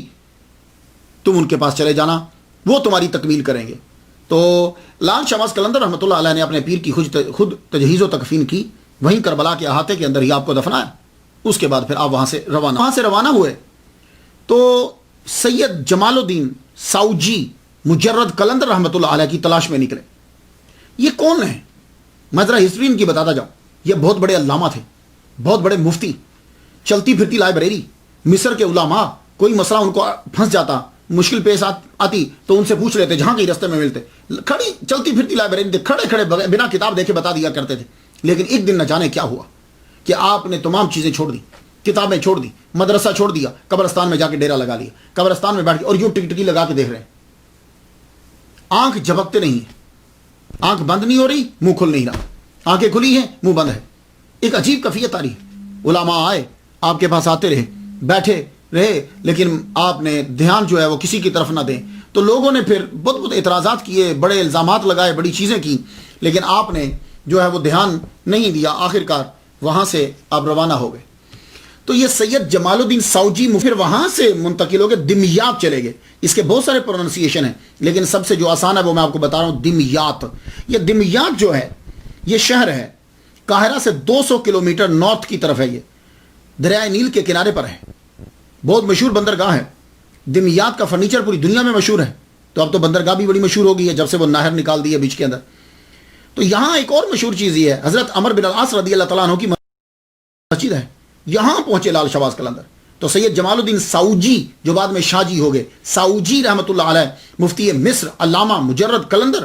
تم ان کے پاس چلے جانا, وہ تمہاری تکمیل کریں گے. تو لال شہباز قلندر رحمۃ اللہ علیہ نے اپنے پیر کی خود تجہیز و تکفین کی, وہیں کربلا کے احاطے کے اندر ہی آپ کو دفنایا. اس کے بعد پھر آپ وہاں سے روانہ ہوئے. تو سید جمال الدین ساوجی مجرد قلندر رحمۃ اللہ علیہ کی تلاش میں نکلے. یہ کون ہیں؟ میں ذرا ہسٹری ان کی بتاتا جاؤں. یہ بہت بڑے علامہ تھے, بہت بڑے مفتی. چلتی پھرتی لائبریری. مصر کے علماء کوئی مسئلہ ان کو پھنس جاتا, مشکل پیش آتی تو ان سے پوچھ لیتے جہاں کہیں رستے میں ملتے. کھڑی چلتی پھرتی لائبریری کھڑے کھڑے بنا کتاب دیکھے بتا دیا کرتے تھے. لیکن ایک دن نہ جانے کیا ہوا کہ آپ نے تمام چیزیں چھوڑ دی, کتابیں چھوڑ دی, مدرسہ چھوڑ دیا, قبرستان میں جا کے ڈیرا لگا لیا, قبرستان میں بیٹھ کے اور یوں ٹکٹکی لگا کے دیکھ رہے ہیں. آنکھ جھپکتے نہیں ہیں, آنکھ بند نہیں ہو رہی, منہ کھل نہیں رہا, آنکھیں کھلی ہیں, منہ بند ہے. ایک عجیب کیفیت آ رہی ہے. علماء آئے, آپ کے پاس آتے رہے, بیٹھے رہے, لیکن آپ نے دھیان جو ہے وہ کسی کی طرف نہ دیں. تو لوگوں نے پھر بہت اعتراضات کیے, بڑے الزامات لگائے, بڑی چیزیں کی, لیکن آپ نے جو ہے وہ دھیان نہیں دیا. آخرکار وہاں سے آپ روانہ ہو گئے. تو یہ سید جمال الدین ساوجی پھر وہاں سے منتقل ہو گئے, دمیاط چلے گئے. اس کے بہت سارے پروننسیشن ہیں, لیکن سب سے جو آسان ہے وہ میں آپ کو بتا رہا ہوں, دمیاط. یہ دمیاط جو ہے یہ شہر ہے, قاہرہ سے 200 کلومیٹر نارتھ کی طرف ہے. یہ دریائے نیل کے کنارے پر ہے, بہت مشہور بندرگاہ ہے. دمیاط کا فرنیچر پوری دنیا میں مشہور ہے. تو اب تو بندرگاہ بھی بڑی مشہور ہو گئی ہے جب سے وہ نہر نکال دی ہے بیچ کے اندر. تو یہاں ایک اور مشہور چیز یہ ہے, حضرت عمر بن العاص رضی اللہ تعالیٰ عنہ کی مسجد ہے. یہاں پہنچے لال شہباز قلندر. تو سید جمال الدین ساوجی جو بعد میں شاہ جی ہو گئے, ساوجی رحمۃ اللہ علیہ, مفتی مصر علامہ مجرد قلندر,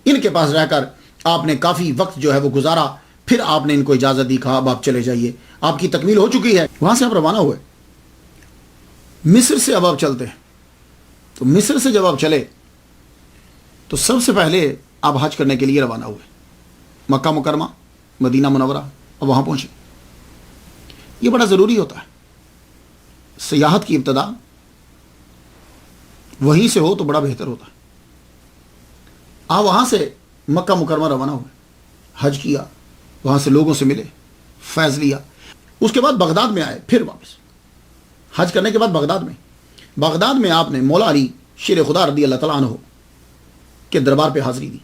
ان کے پاس رہ کر آپ نے کافی وقت جو ہے وہ گزارا. پھر آپ نے ان کو اجازت دی, کہا اب آپ چلے جائیے, آپ کی تکمیل ہو چکی ہے. وہاں سے آپ روانہ ہوئے. مصر سے اب آپ چلتے ہیں. تو مصر سے جب آپ چلے تو سب سے پہلے آپ حج کرنے کے لیے روانہ ہوئے. مکہ مکرمہ, مدینہ منورہ, اب وہاں پہنچے. یہ بڑا ضروری ہوتا ہے. سیاحت کی ابتدا وہیں سے ہو تو بڑا بہتر ہوتا ہے. آپ وہاں سے مکہ مکرمہ روانہ ہوئے, حج کیا, وہاں سے لوگوں سے ملے, فیض لیا. اس کے بعد بغداد میں آئے. پھر واپس حج کرنے کے بعد بغداد میں آپ نے مولا علی شیر خدا رضی اللہ تعالیٰ عنہ کے دربار پہ حاضری دی.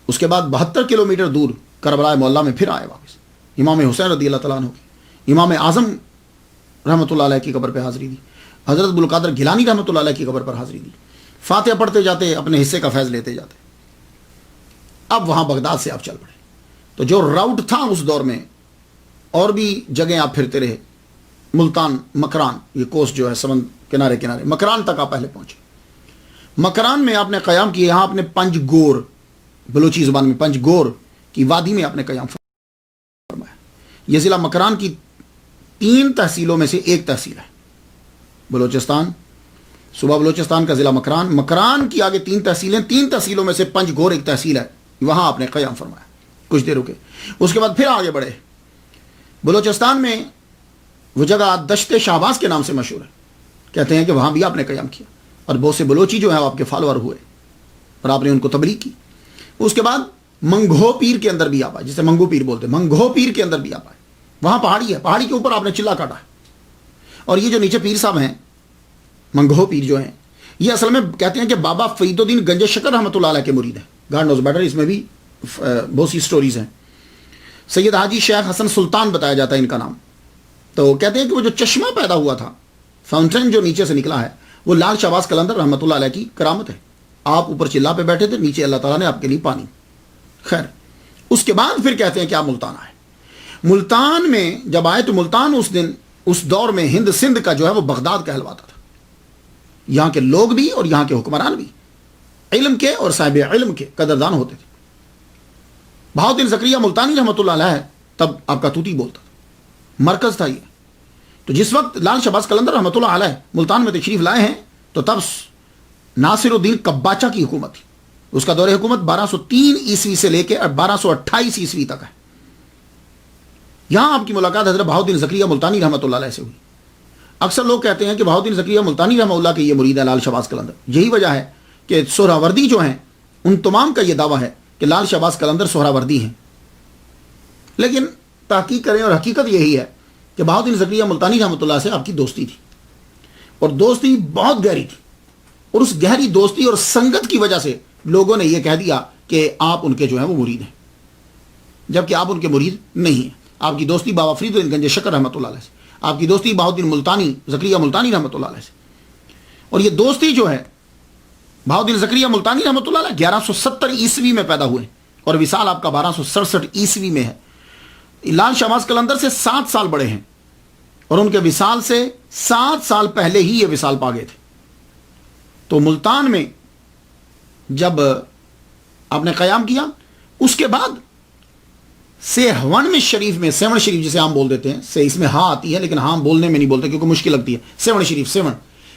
اس کے بعد 72 کلومیٹر دور کربلا معلیٰ میں پھر آئے واپس. امام حسین رضی اللہ تعالیٰ عنہ کی, امام اعظم رحمۃ اللہ علیہ کی قبر پہ حاضری دی. حضرت عبدالقادر گیلانی رحمۃ اللہ علیہ کی قبر پر حاضری دی. فاتحہ پڑھتے جاتے, اپنے حصے کا فیض لیتے جاتے. اب وہاں بغداد سے آپ چل پڑے. تو جو راؤٹ تھا اس دور میں, اور بھی جگہیں آپ پھرتے رہے. ملتان, مکران, یہ کوس جو ہے سمند کنارے کنارے, مکران تک آپ پہلے پہنچے. مکران میں آپ نے قیام کیا. یہاں آپ نے پنج گور, بلوچی زبان میں پنج گور کی وادی میں آپ نے قیام فرمایا. یہ ضلع مکران کی 3 تحصیلوں میں سے ایک تحصیل ہے. بلوچستان, صوبہ بلوچستان کا ضلع مکران, مکران کی آگے 3 تحصیلیں, 3 تحصیلوں میں سے پنج گور ایک تحصیل ہے. وہاں آپ نے قیام فرمایا. کچھ دیر رکے. اس کے بعد پھر آگے بڑھے. بلوچستان میں وہ جگہ دشت شہباز کے نام سے مشہور ہے. کہتے ہیں کہ وہاں بھی آپ نے قیام کیا, اور بہت سے بلوچی جو ہیں آپ کے فالوور ہوئے, اور آپ نے ان کو تبلیغ کی. اس کے بعد منگھو پیر کے اندر بھی آپ آئے, جسے منگو پیر بولتے ہیں, منگھو پیر کے اندر بھی آپ آئے. وہاں پہاڑی ہے, پہاڑی کے اوپر آپ نے چلا کاٹا ہے. اور یہ جو نیچے پیر صاحب ہیں, منگھو پیر جو ہیں, یہ اصل میں کہتے ہیں کہ بابا فرید الدین گنج شکر رحمۃ اللہ علیہ کے مرید ہیں. گاڈ نوز بیٹر, اس میں بھی بہت سی سٹوریز ہیں. سید حاجی شیخ حسن سلطان بتایا جاتا ہے ان کا نام. تو کہتے ہیں کہ وہ جو چشمہ پیدا ہوا تھا, فاؤنٹین جو نیچے سے نکلا ہے, وہ لال شہباز قلندر رحمۃ اللہ علیہ کی کرامت ہے. آپ اوپر چلا پہ بیٹھے تھے, نیچے اللہ تعالیٰ نے آپ کے لیے پانی. خیر, اس کے بعد پھر کہتے ہیں کہ آپ ملتان آئے. ملتان میں جب آئے تو ملتان اس دور میں ہند سندھ کا جو ہے وہ بغداد کہلواتا تھا. یہاں کے لوگ بھی اور یہاں کے حکمران بھی علم کے اور صاحب علم کے قدردان ہوتے تھے. بہاؤالدین زکریا ملتانی رحمۃ اللہ علیہ تب آپ کا توتی بولتا تھا, مرکز تھا یہ. تو جس وقت لال شہباز قلندر رحمۃ اللہ علیہ ملتان میں تشریف لائے ہیں تو تب ناصر الدین قباچہ کی حکومت تھی. اس کا دور حکومت 1203 عیسوی سے لے کے 1228 عیسوی تک ہے. یہاں آپ کی ملاقات حضرت بہاؤالدین زکریا ملتانی رحمۃ اللہ علیہ سے ہوئی. اکثر لوگ کہتے ہیں کہ بہاؤالدین زکریا ملتانی رحمۃ اللہ کے یہ مرید ہے لال شہباز قلندر. یہی وجہ ہے کہ سہراوردی جو ہیں ان تمام کا یہ دعویٰ ہے کہ لال شہباز قلندر سہراوردی ہیں. لیکن تحقیق کریں اور حقیقت یہی ہے کہ بہاؤالدین زکریا ملتانی رحمۃ اللہ سے آپ کی دوستی تھی, اور دوستی بہت گہری تھی. اور اس گہری دوستی اور سنگت کی وجہ سے لوگوں نے یہ کہہ دیا کہ آپ ان کے جو ہیں وہ مرید ہیں, جبکہ آپ ان کے مرید نہیں ہیں. آپ کی دوستی بابا فرید الدین گنج شکر رحمۃ اللہ علیہ سے, آپ کی دوستی بہاؤالدین ملتانی زکریا ملتانی رحمۃ اللہ علیہ سے. اور یہ دوستی جو ہے بہاؤالدین زکریا ملتانی رحمۃ اللہ علیہ 1170 عیسوی میں پیدا ہوئے, اور وصال آپ کا 1267 عیسوی میں ہے. لال شہباز قلندر سے 7 سال بڑے ہیں, اور ان کے وصال سے 7 سال پہلے ہی یہ وصال پا گئے تھے. تو ملتان میں جب آپ نے قیام کیا، اس کے بعد سیہون میں شریف میں، سیون شریف جسے ہم بول دیتے ہیں، اس میں ہاں آتی ہے لیکن ہاں بولنے میں نہیں بولتے کیونکہ مشکل لگتی ہے. سیون شریف،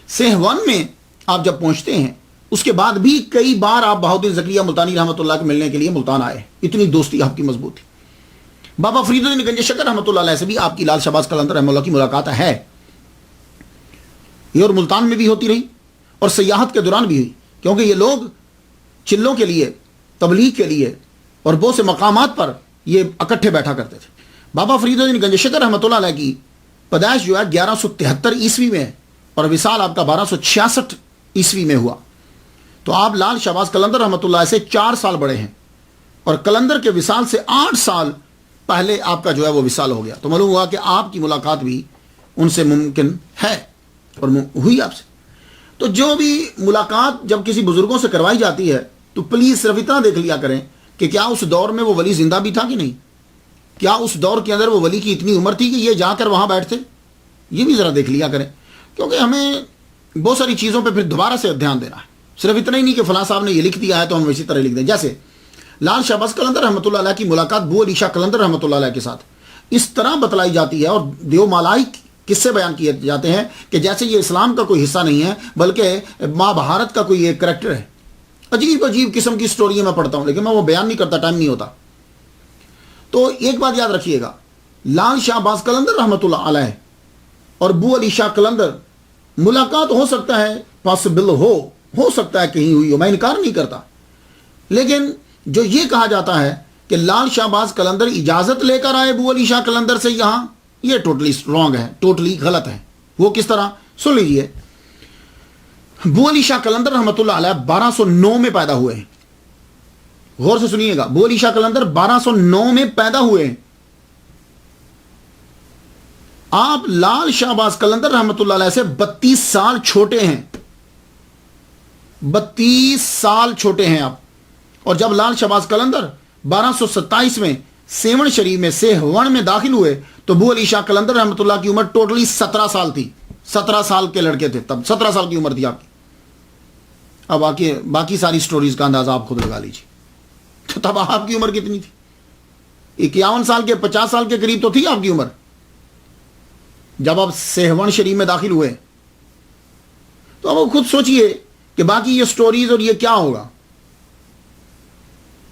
سیہون میں آپ جب پہنچتے ہیں، اس کے بعد بھی کئی بار آپ بہاؤالدین زکریا ملتانی رحمۃ اللہ کے ملنے کے لیے ملتان آئے. اتنی دوستی آپ کی مضبوط تھی. بابا فرید الدین گنج شکر رحمۃ اللہ علیہ سے بھی آپ کی لال شہباز قلندر رحمۃ اللہ کی ملاقات ہے. یہ اور ملتان میں بھی ہوتی رہی اور سیاحت کے دوران بھی ہوئی، کیونکہ یہ لوگ چلوں کے لیے، تبلیغ کے لیے اور بہت سے مقامات پر یہ اکٹھے بیٹھا کرتے تھے. بابا فرید الدین گنج شکر رحمۃ اللہ علیہ کی پیدائش جو ہے 1173 عیسوی میں اور وصال آپ کا 1266 عیسوی میں ہوا. تو آپ لال شہباز قلندر رحمۃ اللہ سے 4 سال بڑے ہیں، اور قلندر کے وصال سے 8 سال پہلے آپ کا جو ہے وہ وصال ہو گیا. تو معلوم ہوا کہ آپ کی ملاقات بھی ان سے ممکن ہے اور ہوئی آپ سے. تو جو بھی ملاقات جب کسی بزرگوں سے کروائی جاتی ہے تو پلیز صرف اتنا دیکھ لیا کریں کہ کیا اس دور میں وہ ولی زندہ بھی تھا کہ نہیں، کیا اس دور کے اندر وہ ولی کی اتنی عمر تھی کہ یہ جا کر وہاں بیٹھتے. یہ بھی ذرا دیکھ لیا کریں، کیونکہ ہمیں بہت ساری چیزوں پہ پھر دوبارہ سے دھیان دینا ہے. صرف اتنا ہی نہیں کہ فلاں صاحب نے یہ لکھ دیا ہے تو ہم اسی طرح لکھ دیں. جیسے لال شہباز قلندر رحمۃ اللہ علیہ کی ملاقات بو علی شاہ قلندر رحمۃ اللہ علیہ کے ساتھ اس طرح بتلائی جاتی ہے، اور دیو مالائی قصے بیان کیے جاتے ہیں کہ جیسے یہ اسلام کا کوئی حصہ نہیں ہے بلکہ ماں بھارت کا کوئی ایک کریکٹر ہے. عجیب عجیب قسم کی سٹوری میں پڑھتا ہوں لیکن میں وہ بیان نہیں کرتا، ٹائم نہیں ہوتا. تو ایک بات یاد رکھیے گا، لال شہباز قلندر رحمۃ اللہ علیہ اور بو علی شاہ قلندر ملاقات ہو سکتا ہے، پاسبل ہو سکتا ہے کہیں ہوئی ہو، میں انکار نہیں کرتا. لیکن جو یہ کہا جاتا ہے کہ لال شہباز قلندر اجازت لے کر آئے بو علی شاہ قلندر سے یہاں، یہ ٹوٹلی رانگ ہے، ٹوٹلی غلط ہے. وہ کس طرح؟ سن لیجئے. بو علی شاہ قلندر رحمۃ اللہ علیہ 1209 میں پیدا ہوئے ہیں. غور سے سنیے گا، بو علی شاہ قلندر 1209 میں پیدا ہوئے ہیں. آپ لال شہباز قلندر رحمۃ اللہ علیہ سے 32 سال چھوٹے ہیں. 32 سال چھوٹے ہیں آپ. اور جب لال شہباز قلندر 1227 میں سیون شریف میں سیہون میں داخل ہوئے تو بو علی شاہ قلندر رحمۃ اللہ کی عمر ٹوٹلی 17 سال تھی. 17 سال کے لڑکے تھے تب، 17 سال کی عمر تھی آپ کی. اب باقی ساری سٹوریز کا اندازہ آپ خود لگا لیجیے. تو تب آپ کی عمر کتنی تھی؟ 51 سال کے 50 سال کے قریب تو تھی آپ کی عمر جب آپ سیہون شریف میں داخل ہوئے. تو اب خود سوچئے کہ باقی یہ سٹوریز اور یہ کیا ہوگا.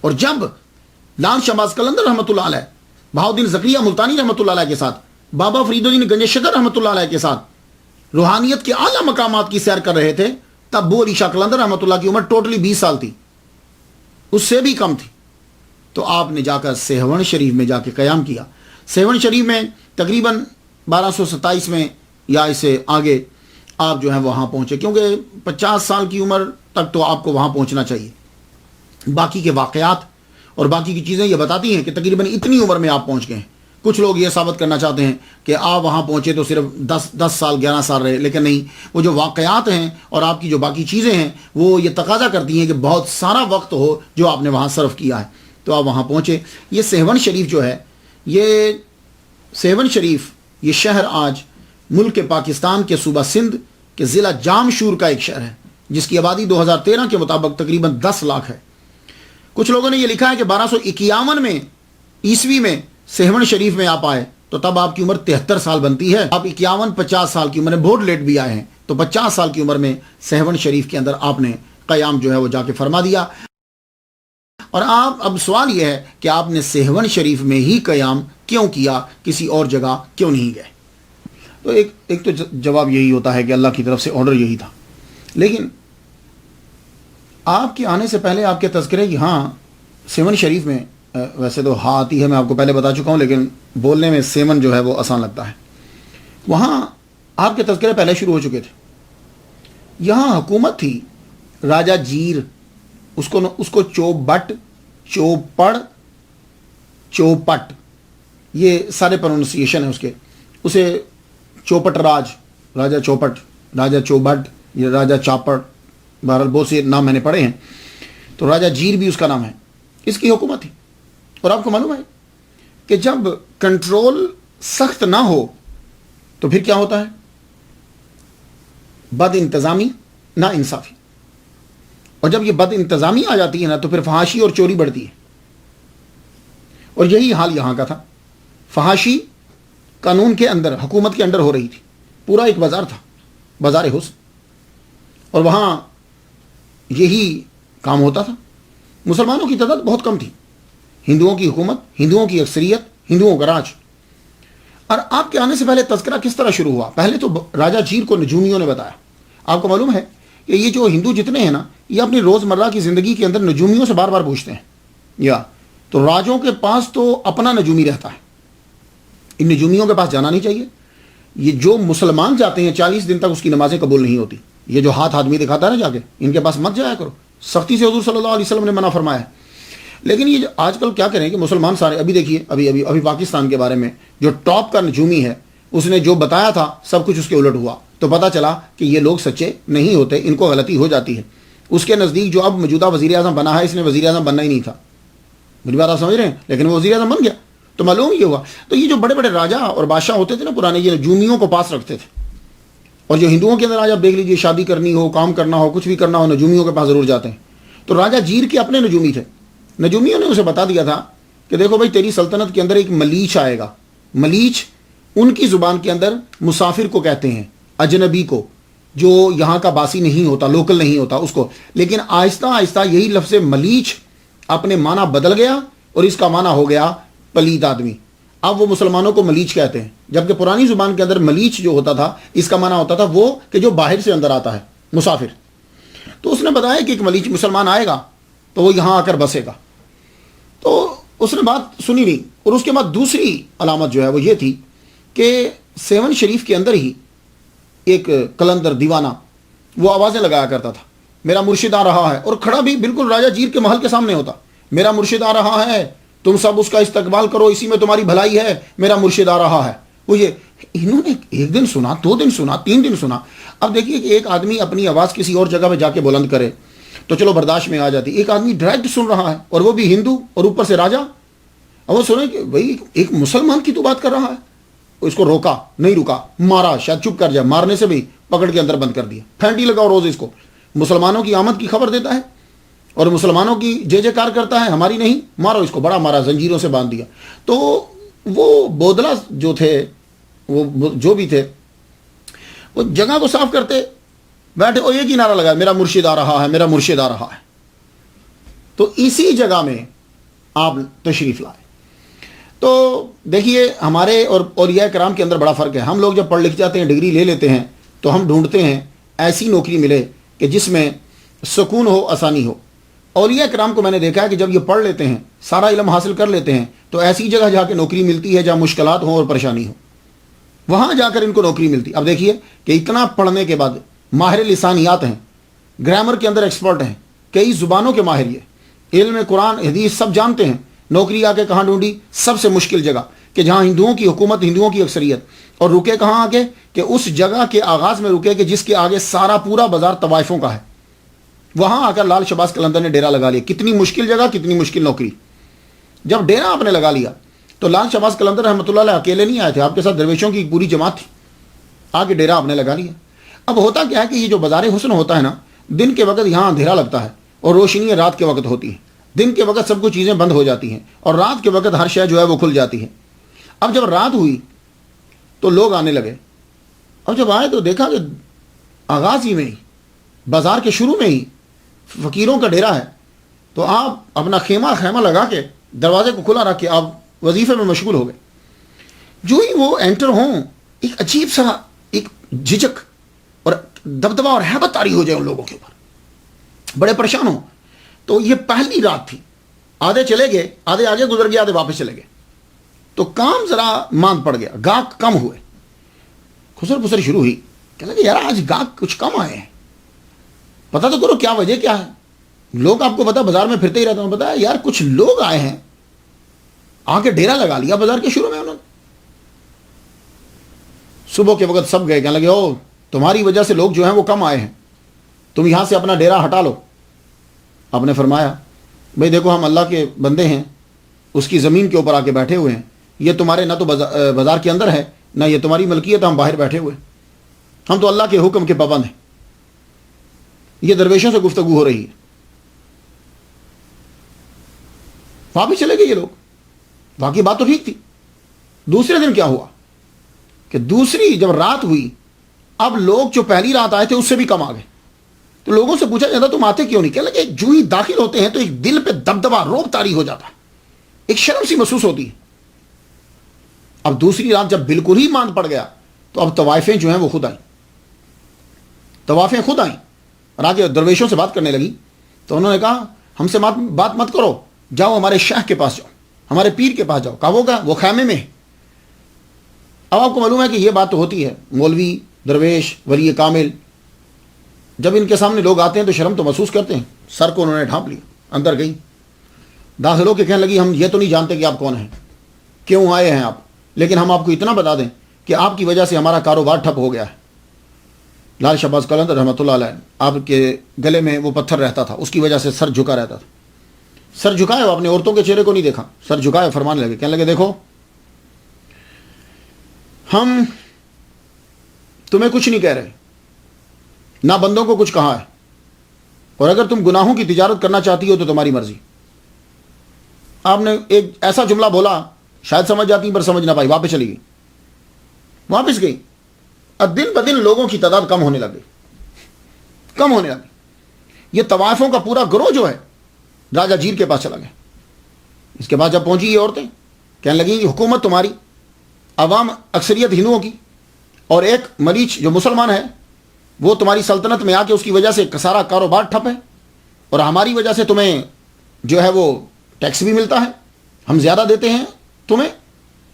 اور جب لال شہباز قلندر رحمۃ اللہ علیہ بہاؤالدین زکریا ملتانی رحمۃ اللہ علیہ کے ساتھ، بابا فرید الدین گنج شکر رحمۃ اللہ علیہ کے ساتھ روحانیت کے اعلیٰ مقامات کی سیر کر رہے تھے، تب بو علی شاہ قلندر رحمۃ اللہ کی عمر ٹوٹلی 20 سال تھی، اس سے بھی کم تھی. تو آپ نے جا کر سیہون شریف میں جا کے قیام کیا. سیہون شریف میں تقریباً 1227 میں یا اسے آگے آپ جو ہیں وہاں پہنچے، کیونکہ 50 سال کی عمر تک تو آپ کو وہاں پہنچنا چاہیے. باقی کے واقعات اور باقی کی چیزیں یہ بتاتی ہیں کہ تقریباً اتنی عمر میں آپ پہنچ گئے ہیں. کچھ لوگ یہ ثابت کرنا چاہتے ہیں کہ آپ وہاں پہنچے تو صرف 10 سال 11 سال رہے، لیکن نہیں، وہ جو واقعات ہیں اور آپ کی جو باقی چیزیں ہیں وہ یہ تقاضا کرتی ہیں کہ بہت سارا وقت ہو جو آپ نے وہاں صرف کیا ہے. تو آپ وہاں پہنچے. یہ سیہون شریف جو ہے، یہ سیہون شریف یہ شہر آج ملک پاکستان کے صوبہ سندھ کے ضلع جامشور کا ایک شہر ہے، جس کی آبادی 2013 کے مطابق تقریباً 10 لاکھ ہے. کچھ لوگوں نے یہ لکھا ہے کہ 1251 میں عیسوی میں سیہون شریف میں آپ آئے تو تب آپ کی عمر 73 سال بنتی ہے. آپ 51-50 سال کی عمر میں بہت لیٹ بھی آئے ہیں، تو 50 سال کی عمر میں سیہون شریف کے اندر آپ نے قیام جو ہے وہ جا کے فرما دیا. اور اب سوال یہ ہے کہ آپ نے سیہون شریف میں ہی قیام کیوں کیا، کسی اور جگہ کیوں نہیں گئے؟ تو ایک تو جواب یہی ہوتا ہے کہ اللہ کی طرف سے آرڈر یہی تھا. لیکن آپ کے آنے سے پہلے آپ کے تذکرے یہاں سیون شریف میں، ویسے تو ہاں آتی ہے، میں آپ کو پہلے بتا چکا ہوں، لیکن بولنے میں سیون جو ہے وہ آسان لگتا ہے. وہاں آپ کے تذکرے پہلے شروع ہو چکے تھے. یہاں حکومت تھی راجہ جیر، اس کو چوبٹ، چوپڑ، چوپٹ، یہ سارے پروننسیشن ہیں اس کے. اسے چوپٹ راجہ چوپٹ، راجہ چوبٹ، یہ راجہ چاپڑ، بہرحال بہت سے نام میں نے پڑھے ہیں. تو راجہ جیر بھی اس کا نام ہے. اس کی حکومت تھی. اور آپ کو معلوم ہے کہ جب کنٹرول سخت نہ ہو تو پھر کیا ہوتا ہے؟ بد انتظامی، نا انصافی. اور جب یہ بد انتظامی آ جاتی ہے نا تو پھر فحاشی اور چوری بڑھتی ہے. اور یہی حال یہاں کا تھا. فحاشی قانون کے اندر، حکومت کے اندر ہو رہی تھی. پورا ایک بازار تھا، بازار حسن، اور وہاں یہی کام ہوتا تھا. مسلمانوں کی تعداد بہت کم تھی. ہندوؤں کی حکومت، ہندوؤں کی اکثریت، ہندوؤں کا راج. اور آپ کے آنے سے پہلے تذکرہ کس طرح شروع ہوا؟ پہلے تو راجہ جیر کو نجومیوں نے بتایا. آپ کو معلوم ہے کہ یہ جو ہندو جتنے ہیں نا، یہ اپنی روزمرہ کی زندگی کے اندر نجومیوں سے بار بار پوچھتے ہیں. یا تو راجوں کے پاس تو اپنا نجومی رہتا ہے، ان نجومیوں کے پاس جانا نہیں چاہیے. یہ جو مسلمان جاتے ہیں 40 دن تک اس کی نمازیں قبول نہیں ہوتی. یہ جو ہاتھ آدمی دکھاتا ہے نا جا کے، ان کے پاس مت جایا کرو. سختی سے حضور صلی اللہ علیہ وسلم نے منع فرمایا ہے. لیکن یہ آج کل کیا کریں کہ مسلمان سارے، ابھی دیکھیے ابھی پاکستان کے بارے میں جو ٹاپ کا نجومی ہے، اس نے جو بتایا تھا سب کچھ اس کے الٹ ہوا. تو پتہ چلا کہ یہ لوگ سچے نہیں ہوتے، ان کو غلطی ہو جاتی ہے. اس کے نزدیک جو اب موجودہ وزیر اعظم بنا ہے، اس نے وزیر اعظم بننا ہی نہیں تھا. میری بات آپ سمجھ رہے ہیں؟ لیکن وہ وزیر اعظم بن گیا. تو معلوم یہ ہوا. تو یہ جو بڑے بڑے راجا اور بادشاہ ہوتے تھے نا پرانے، یہ نجومیوں کو پاس رکھتے تھے. اور جو ہندوؤں کے اندر آج آپ دیکھ لیجیے، شادی کرنی ہو، کام کرنا ہو، کچھ بھی کرنا ہو، نجومیوں کے پاس ضرور جاتے ہیں. تو راجہ جیر کے اپنے نجومی تھے. نجومیوں نے اسے بتا دیا تھا کہ دیکھو بھائی، تیری سلطنت کے اندر ایک ملیچ آئے گا. ملیچ ان کی زبان کے اندر مسافر کو کہتے ہیں، اجنبی کو، جو یہاں کا باسی نہیں ہوتا، لوکل نہیں ہوتا اس کو. لیکن آہستہ آہستہ یہی لفظ ملیچ اپنے معنی بدل گیا اور اس کا معنی ہو گیا پلید آدمی. اب وہ مسلمانوں کو ملیچ کہتے ہیں، جبکہ پرانی زبان کے اندر ملیچ جو ہوتا تھا، اس کا معنی ہوتا تھا وہ کہ جو باہر سے اندر آتا ہے، مسافر. تو اس نے بتایا کہ ایک ملیچ مسلمان آئے گا تو وہ یہاں آ کر بسے گا. تو اس نے بات سنی نہیں. اور اس کے بعد دوسری علامت جو ہے وہ یہ تھی کہ 7 شریف کے اندر ہی ایک قلندر دیوانہ وہ آوازیں لگایا کرتا تھا، میرا مرشد آ رہا ہے. اور کھڑا بھی بالکل راجہ جیر کے محل کے سامنے ہوتا، میرا مرشد آ رہا ہے، تم سب اس کا استقبال کرو، اسی میں تمہاری بھلائی ہے، میرا مرشد آ رہا ہے. وہ یہ انہوں نے 1 دن سنا، 2 دن سنا، 3 دن سنا. اب دیکھیے کہ ایک آدمی اپنی آواز کسی اور جگہ پہ جا کے بلند کرے تو چلو برداشت میں آ جاتی. ایک آدمی ڈائریکٹ سن رہا ہے، اور وہ بھی ہندو، اور اوپر سے راجا. اب وہ سنے کہ بھائی ایک مسلمان کی تو بات کر رہا ہے. اس کو روکا، نہیں رکا، مارا، شاید چپ کر جائے، مارنے سے بھی پکڑ کے اندر بند کر دیا. پھینٹی لگاؤ روز اس کو. مسلمانوں کی آمد کی خبر دیتا ہے اور مسلمانوں کی جے جے کار کرتا ہے، ہماری نہیں، مارو اس کو. بڑا مارا، زنجیروں سے باندھ دیا. تو وہ بودلا جو تھے، وہ جو بھی تھے، وہ جگہ کو صاف کرتے بیٹھے اور ایک ہی نعرہ لگایا، میرا مرشد آ رہا ہے، میرا مرشد آ رہا ہے. تو اسی جگہ میں آپ تشریف لائے. تو دیکھیے ہمارے اور اولیاء کرام کے اندر بڑا فرق ہے. ہم لوگ جب پڑھ لکھ جاتے ہیں، ڈگری لے لیتے ہیں، تو ہم ڈھونڈتے ہیں ایسی نوکری ملے کہ جس میں سکون ہو، آسانی ہو. اولیاء کرام کو میں نے دیکھا ہے کہ جب یہ پڑھ لیتے ہیں، سارا علم حاصل کر لیتے ہیں، تو ایسی جگہ جا کے نوکری ملتی ہے جہاں مشکلات ہوں اور پریشانی ہو، وہاں جا کر ان کو نوکری ملتی. اب دیکھیے کہ اتنا پڑھنے کے بعد ماہر لسانیات ہیں، گرامر کے اندر ایکسپرٹ ہیں، کئی زبانوں کے ماہر، یہ علم قرآن حدیث سب جانتے ہیں. نوکری آ کے کہاں ڈھونڈی؟ سب سے مشکل جگہ، کہ جہاں ہندوؤں کی حکومت، ہندوؤں کی اکثریت. اور رکے کہاں آ کے؟ کہ اس جگہ کے آغاز میں رکے کہ جس کے آگے سارا پورا بازار طوائفوں کا ہے. وہاں آ کر لال شہباز قلندر نے ڈیرا لگا لیا. کتنی مشکل جگہ، کتنی مشکل نوکری. جب ڈیرا آپ نے لگا لیا تو لال شہباز قلندر رحمۃ اللہ علیہ اکیلے نہیں آئے تھے، آپ کے ساتھ درویشوں کی پوری جماعت تھی. آگے ڈیرا آپ نے لگا لیا. اب ہوتا کیا ہے کہ یہ جو بازار حسن ہوتا ہے نا، دن کے وقت یہاں اندھیرا لگتا ہے اور روشنی رات کے وقت ہوتی ہے. دن کے وقت سب کچھ چیزیں بند ہو جاتی ہیں اور رات کے وقت ہر شے جو ہے وہ کھل جاتی ہے. اب جب رات ہوئی تو لوگ آنے لگے. اب جب آئے تو دیکھا کہ آغاز ہی میں ہی، بازار کے شروع میں ہی فقیروں کا ڈیرا ہے. تو آپ اپنا خیمہ لگا کے دروازے کو کھلا رکھ کے آپ وظیفے میں مشغول ہو گئے. جو ہی وہ انٹر ہوں، ایک عجیب سا ایک جھجک اور دبدبا اور ہیبت طاری ہو جائے ان لوگوں کے اوپر، بڑے پریشان ہوں. تو یہ پہلی رات تھی. آدھے چلے گئے، آدھے آگے گزر گئے، آدھے واپس چلے گئے. تو کام ذرا ماند پڑ گیا، گاہک کم ہوئے. خسر پسر شروع ہوئی. کہنے لگے یار آج گاہک کچھ کم آئے ہیں، پتہ تو کرو کیا وجہ کیا ہے. لوگ آپ کو پتا بازار میں پھرتے ہی رہتا ہوں، بتایا یار کچھ لوگ آئے ہیں، آ کے ڈیرا لگا لیا بازار کے شروع میں انہوں نے. صبح کے وقت سب گئے، کہنے لگے او تمہاری وجہ سے لوگ جو ہیں وہ کم آئے ہیں، تم یہاں سے اپنا ڈیرا ہٹا لو. آپ نے فرمایا بھئی دیکھو ہم اللہ کے بندے ہیں، اس کی زمین کے اوپر آ کے بیٹھے ہوئے ہیں. یہ تمہارے نہ تو بازار کے اندر ہے، نہ یہ تمہاری ملکیت ہے، ہم باہر بیٹھے ہوئے، ہم تو اللہ کے حکم کے پابند ہیں۔ یہ درویشوں سے گفتگو ہو رہی ہے۔ واپس چلے گئے یہ لوگ، باقی بات تو ٹھیک تھی۔ دوسرے دن کیا ہوا کہ دوسری جب رات ہوئی، اب لوگ جو پہلی رات آئے تھے اس سے بھی کم آ گئے، تو لوگوں سے پوچھا جاتا تم آتے کیوں نہیں؟ کہنے لگے جو ہی داخل ہوتے ہیں تو ایک دل پہ دبدبا، روب طاری ہو جاتا ہے، ایک شرم سی محسوس ہوتی ہے۔ اب دوسری رات جب بالکل ہی ماند پڑ گیا تو اب طوائفیں جو ہیں وہ خود آئیں، طوائفیں خود آئیں اور آگے درویشوں سے بات کرنے لگی۔ تو انہوں نے کہا ہم سے بات مت کرو، جاؤ ہمارے شیخ کے پاس جاؤ، ہمارے پیر کے پاس جاؤ۔ کہا وہ خیمے میں ہے۔ اب آپ کو معلوم ہے کہ یہ بات تو ہوتی ہے، مولوی، درویش، ولی کامل جب ان کے سامنے لوگ آتے ہیں تو شرم تو محسوس کرتے ہیں۔ سر کو انہوں نے ڈھانپ لیا، اندر گئی، داخل ہو کے کہنے لگی ہم یہ تو نہیں جانتے کہ آپ کون ہیں، کیوں آئے ہیں آپ، لیکن ہم آپ کو اتنا بتا دیں کہ آپ کی وجہ سے ہمارا کاروبار ٹھپ ہو گیا ہے۔ لال شہباز قلندر رحمۃ اللہ علیہ، آپ کے گلے میں وہ پتھر رہتا تھا، اس کی وجہ سے سر جھکا رہتا تھا۔ سر جھکائے، وہ اپنے عورتوں کے چہرے کو نہیں دیکھا، سر جھکائے، فرمانے لگے، کہنے لگے دیکھو ہم تمہیں کچھ نہیں کہہ رہے، نہ بندوں کو کچھ کہا ہے، اور اگر تم گناہوں کی تجارت کرنا چاہتی ہو تو تمہاری مرضی۔ آپ نے ایک ایسا جملہ بولا، شاید سمجھ جاتی پر سمجھ نہ پائی، واپس چلی گئی، واپس گئی۔ اب دن بدن لوگوں کی تعداد کم ہونے لگی، کم ہونے لگی۔ یہ طوائفوں کا پورا گروہ جو ہے راجہ جیر کے پاس چلا گیا۔ اس کے بعد جب پہنچی یہ عورتیں کہنے لگیں کہ حکومت تمہاری، عوام اکثریت ہندوؤں کی، اور ایک مریچ جو مسلمان ہے وہ تمہاری سلطنت میں آ کے اس کی وجہ سے سارا کاروبار ٹھپ ہے، اور ہماری وجہ سے تمہیں جو ہے وہ ٹیکس بھی ملتا ہے، ہم زیادہ دیتے ہیں تمہیں،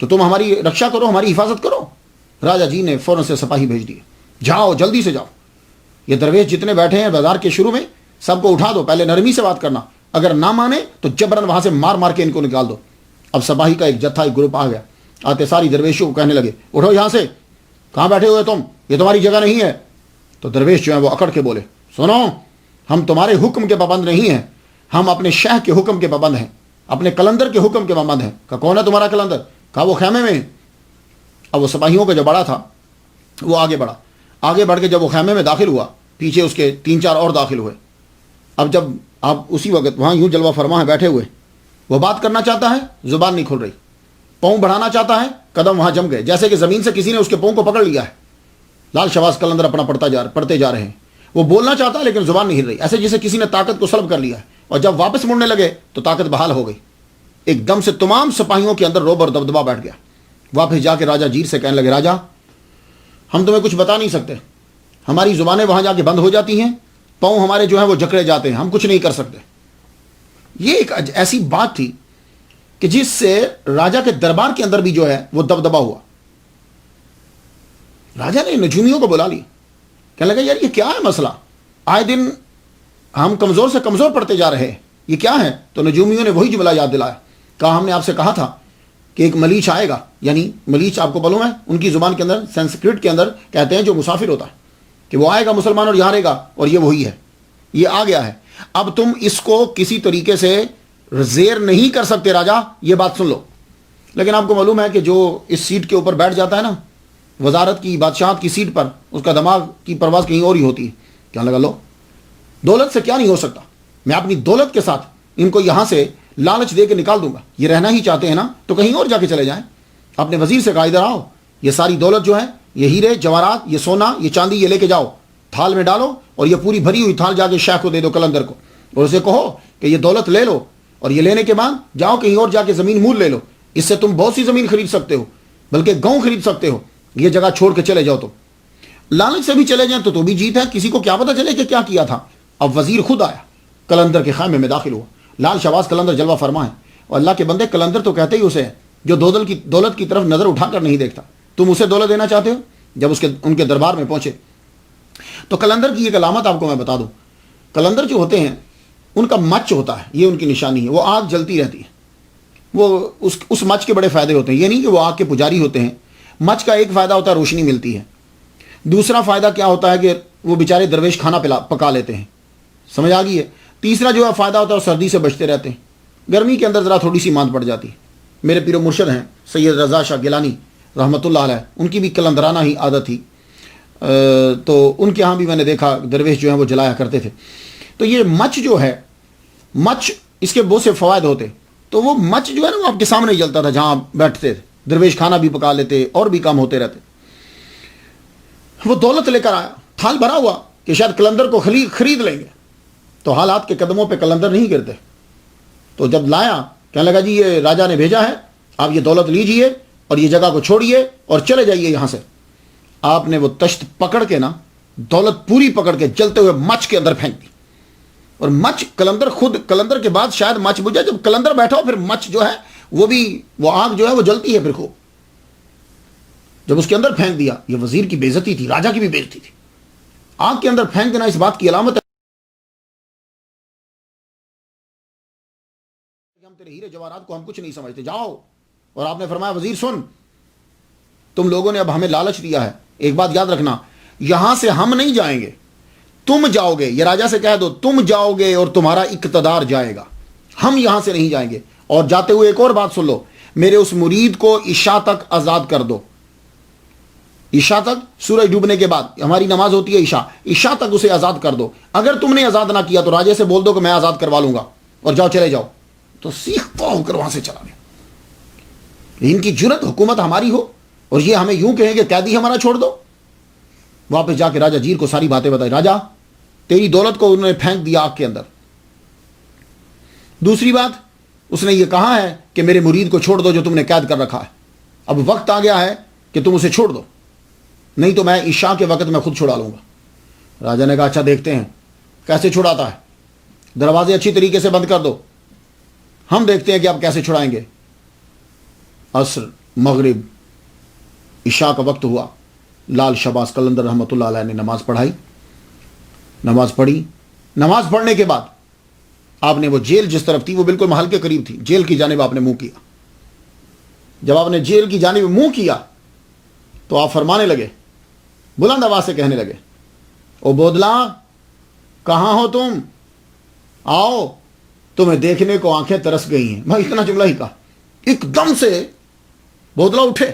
تو تم ہماری رکشا کرو، ہماری حفاظت کرو۔ راجہ جی نے فوراً سے سپاہی بھیج دیے، جاؤ جلدی سے جاؤ، یہ درویش جتنے بیٹھے ہیں بازار کے شروع میں سب کو اٹھا دو، پہلے نرمی سے بات کرنا، اگر نہ مانے تو جبرن وہاں سے مار مار کے ان کو نکال دو۔ اب سپاہی کا ایک جتھا، ایک گروپ آ گیا، آتے ساری درویشوں کو کہنے لگے اٹھو یہاں سے، کہاں بیٹھے ہوئے تم، یہ تمہاری جگہ نہیں ہے۔ تو درویش جو ہیں وہ اکڑ کے بولے سنو، ہم تمہارے حکم کے پابند نہیں ہیں، ہم اپنے شیخ کے حکم کے پابند ہیں، اپنے کلندر کے حکم کے پابند ہیں۔ کہا کون ہے تمہارا کلندر؟ کہا وہ خیمے میں ہے۔ اب وہ سپاہیوں کا جو بڑا تھا وہ آگے بڑھا، آگے بڑھ کے جب وہ خیمے میں داخل ہوا، پیچھے اس کے 3-4 اور داخل ہوئے۔ اب جب آپ اسی وقت وہاں یوں جلوہ فرما ہے بیٹھے ہوئے، وہ بات کرنا چاہتا ہے، زبان نہیں کھل رہی، پاؤں بڑھانا چاہتا ہے، قدم وہاں جم گئے، جیسے کہ زمین سے کسی نے اس کے پاؤں کو پکڑ لیا ہے۔ لال شہباز قلندر اپنا پڑھتے جا رہے ہیں، وہ بولنا چاہتا ہے لیکن زبان نہیں ہل رہی، ایسے جیسے کسی نے طاقت کو سلب کر لیا ہے، اور جب واپس مڑنے لگے تو طاقت بحال ہو گئی۔ ایک دم سے تمام سپاہیوں کے اندر روب اور دبدبا بیٹھ گیا۔ واپس جا کے راجہ جیر سے کہنے لگے راجہ ہم تمہیں کچھ بتا نہیں سکتے، ہماری زبانیں وہاں جا کے بند ہو جاتی ہیں، پاؤں ہمارے جو ہیں وہ جکڑے جاتے ہیں، ہم کچھ نہیں کر سکتے۔ یہ ایک ایسی بات تھی کہ جس سے راجہ کے دربار کے اندر بھی جو ہے وہ دبدبا ہوا۔ راجہ نے نجومیوں کو بلا لی، کہنے لگا یار یہ کیا ہے مسئلہ، آئے دن ہم کمزور سے کمزور پڑتے جا رہے ہیں، یہ کیا ہے؟ تو نجومیوں نے وہی جملہ یاد دلایا، کہا ہم نے آپ سے کہا تھا کہ ایک ملیچ آئے گا، یعنی ملیچ آپ کو معلوم ہے ان کی زبان کے اندر سنسکرت کے اندر کہتے ہیں جو مسافر ہوتا ہے، کہ وہ آئے گا مسلمان اور یہاں رہے گا، اور یہ وہی ہے، یہ آ گیا ہے۔ اب تم اس کو کسی طریقے سے زیر نہیں کر سکتے راجہ، یہ بات سن لو۔ لیکن آپ کو معلوم ہے کہ جو اس سیٹ کے اوپر بیٹھ جاتا ہے نا، وزارت کی، بادشاہت کی سیٹ پر، اس کا دماغ کی پرواز کہیں اور ہی ہوتی ہے۔ کیا لگا لو، دولت سے کیا نہیں ہو سکتا، میں اپنی دولت کے ساتھ ان کو یہاں سے لالچ دے کے نکال دوں گا، یہ رہنا ہی چاہتے ہیں نا تو کہیں اور جا کے چلے جائیں۔ اپنے وزیر سے کہا ادھر آؤ، یہ ساری دولت جو ہے، یہ ہیرے جواہرات، یہ سونا، یہ چاندی، یہ لے کے جاؤ، تھال میں ڈالو، اور یہ پوری بھری ہوئی تھال جا کے شیخ کو دے دو، کلندر کو، اور اسے کہو کہ یہ دولت لے لو، اور یہ لینے کے بعد جاؤ کہیں اور جا کے زمین مول لے لو، اس سے تم بہت سی زمین خرید سکتے ہو، بلکہ گاؤں خرید سکتے ہو، یہ جگہ چھوڑ کے چلے جاؤ۔ تو لالچ سے بھی چلے جائیں تو بھی جیت ہے، کسی کو کیا پتا چلے کہ کیا کیا تھا۔ اب وزیر خود آیا، کلندر کے خیمے میں داخل ہوا۔ لال شہباز قلندر جلوہ فرما ہے، اور اللہ کے بندے کلندر تو کہتے ہی اسے ہے جو دولت کی طرف نظر اٹھا کر نہیں دیکھتا، تم اسے دولت دینا چاہتے ہو؟ جب ان کے دربار میں پہنچے تو کلندر کی ایک علامت آپ کو میں بتا دوں، کلندر جو ہوتے ہیں ان کا مچ ہوتا ہے، یہ ان کی نشانی ہے، وہ آگ جلتی رہتی ہے، وہ اس مچ کے بڑے فائدے ہوتے ہیں، یہ نہیں کہ وہ آگ کے پجاری ہوتے ہیں۔ مچ کا ایک فائدہ ہوتا ہے روشنی ملتی ہے، دوسرا فائدہ کیا ہوتا ہے کہ وہ بیچارے درویش کھانا پکا لیتے ہیں، سمجھ آ گئی ہے؟ تیسرا جو ہے فائدہ ہوتا ہے وہ سردی سے بچتے رہتے ہیں، گرمی کے اندر ذرا تھوڑی سی ماند پڑ جاتی ہے۔ میرے پیر و مرشد ہیں سید رضا شاہ گیلانی رحمۃ اللہ علیہ، ان کی بھی قلندرانہ ہی عادت تھی، تو ان کے ہاں بھی میں نے دیکھا درویش جو ہیں وہ جلایا کرتے تھے۔ تو یہ مچ جو ہے، مچ اس کے بہت سے فوائد ہوتے، تو وہ مچ جو ہے نا وہ آپ کے سامنے جلتا تھا جہاں بیٹھتے تھے، درویش کھانا بھی پکا لیتے اور بھی کام ہوتے رہتے۔ وہ دولت لے کر آیا، تھال بھرا ہوا کہ شاید قلندر کو خرید لیں گے، تو حالات کے قدموں پہ قلندر نہیں گرتے۔ تو جب لایا کہنے لگا جی یہ راجا نے بھیجا ہے، آپ یہ دولت لیجئے اور یہ جگہ کو چھوڑیے اور چلے جائیے یہاں سے۔ آپ نے وہ تشت پکڑ کے نا، دولت پوری پکڑ کے جلتے ہوئے مچ کے اندر پھینک دی، اور مچ قلندر کے بعد شاید مچ بجھا، جب قلندر بیٹھا ہو پھر مچ جو ہے وہ آگ جو ہے وہ جلتی ہے پھر خوب۔ جب اس کے اندر پھینک دیا، یہ وزیر کی بے عزتی تھی، راجا کی بھی بے عزتی تھی۔ آگ کے اندر پھینک دینا اس بات کی علامت ہے کہ ہم تیرے ہیرے جواہرات کو ہم کچھ نہیں سمجھتے، جاؤ۔ اور آپ نے فرمایا وزیر سن، تم لوگوں نے اب ہمیں لالچ دیا ہے، ایک بات یاد رکھنا، یہاں سے ہم نہیں جائیں گے، تم جاؤ گے۔ یہ راجا سے کہہ دو تم جاؤ گے اور تمہارا اقتدار جائے گا، ہم یہاں سے نہیں جائیں گے۔ اور جاتے ہوئے ایک اور بات سن لو، میرے اس مرید کو عشاء تک آزاد کر دو، عشاء تک، سورج ڈوبنے کے بعد ہماری نماز ہوتی ہے عشاء تک اسے آزاد کر دو۔ اگر تم نے آزاد نہ کیا تو راجے سے بول دو کہ میں آزاد کروا لوں گا، اور جاؤ چلے جاؤ۔ تو سیکھتا ہو کر وہاں سے چلا گیا۔ ان کی جرت حکومت ہماری ہو اور یہ ہمیں یوں کہیں کہ قیدی ہمارا چھوڑ دو۔ واپس جا کے راجا جیر کو ساری باتیں بتائی، راجا تیری دولت کو انہوں نے پھینک دیا آگ کے اندر۔ دوسری بات، اس نے یہ کہا ہے کہ میرے مرید کو چھوڑ دو جو تم نے قید کر رکھا ہے، اب وقت آ گیا ہے کہ تم اسے چھوڑ دو، نہیں تو میں عشاء کے وقت میں خود چھڑا لوں گا۔ راجا نے کہا اچھا دیکھتے ہیں کیسے چھڑاتا ہے، دروازے اچھی طریقے سے بند کر دو، ہم دیکھتے ہیں کہ آپ کیسے چھڑائیں گے۔ عصر، مغرب، عشاء کا وقت ہوا، لال شہباز قلندر رحمۃ اللہ علیہ نے نماز پڑھائی، نماز پڑھی۔ نماز پڑھنے کے بعد آپ نے وہ جیل جس طرف تھی وہ بالکل محل کے قریب تھی، جیل کی جانب آپ نے منہ کیا۔ جب آپ نے جیل کی جانب منہ کیا تو آپ فرمانے لگے، بلند آواز سے کہنے لگے، او بودلا کہاں ہو تم، آؤ تمہیں دیکھنے کو آنکھیں ترس گئی ہیں۔ میں اتنا جملہ ہی کہا، ایک دم سے بودلا اٹھے،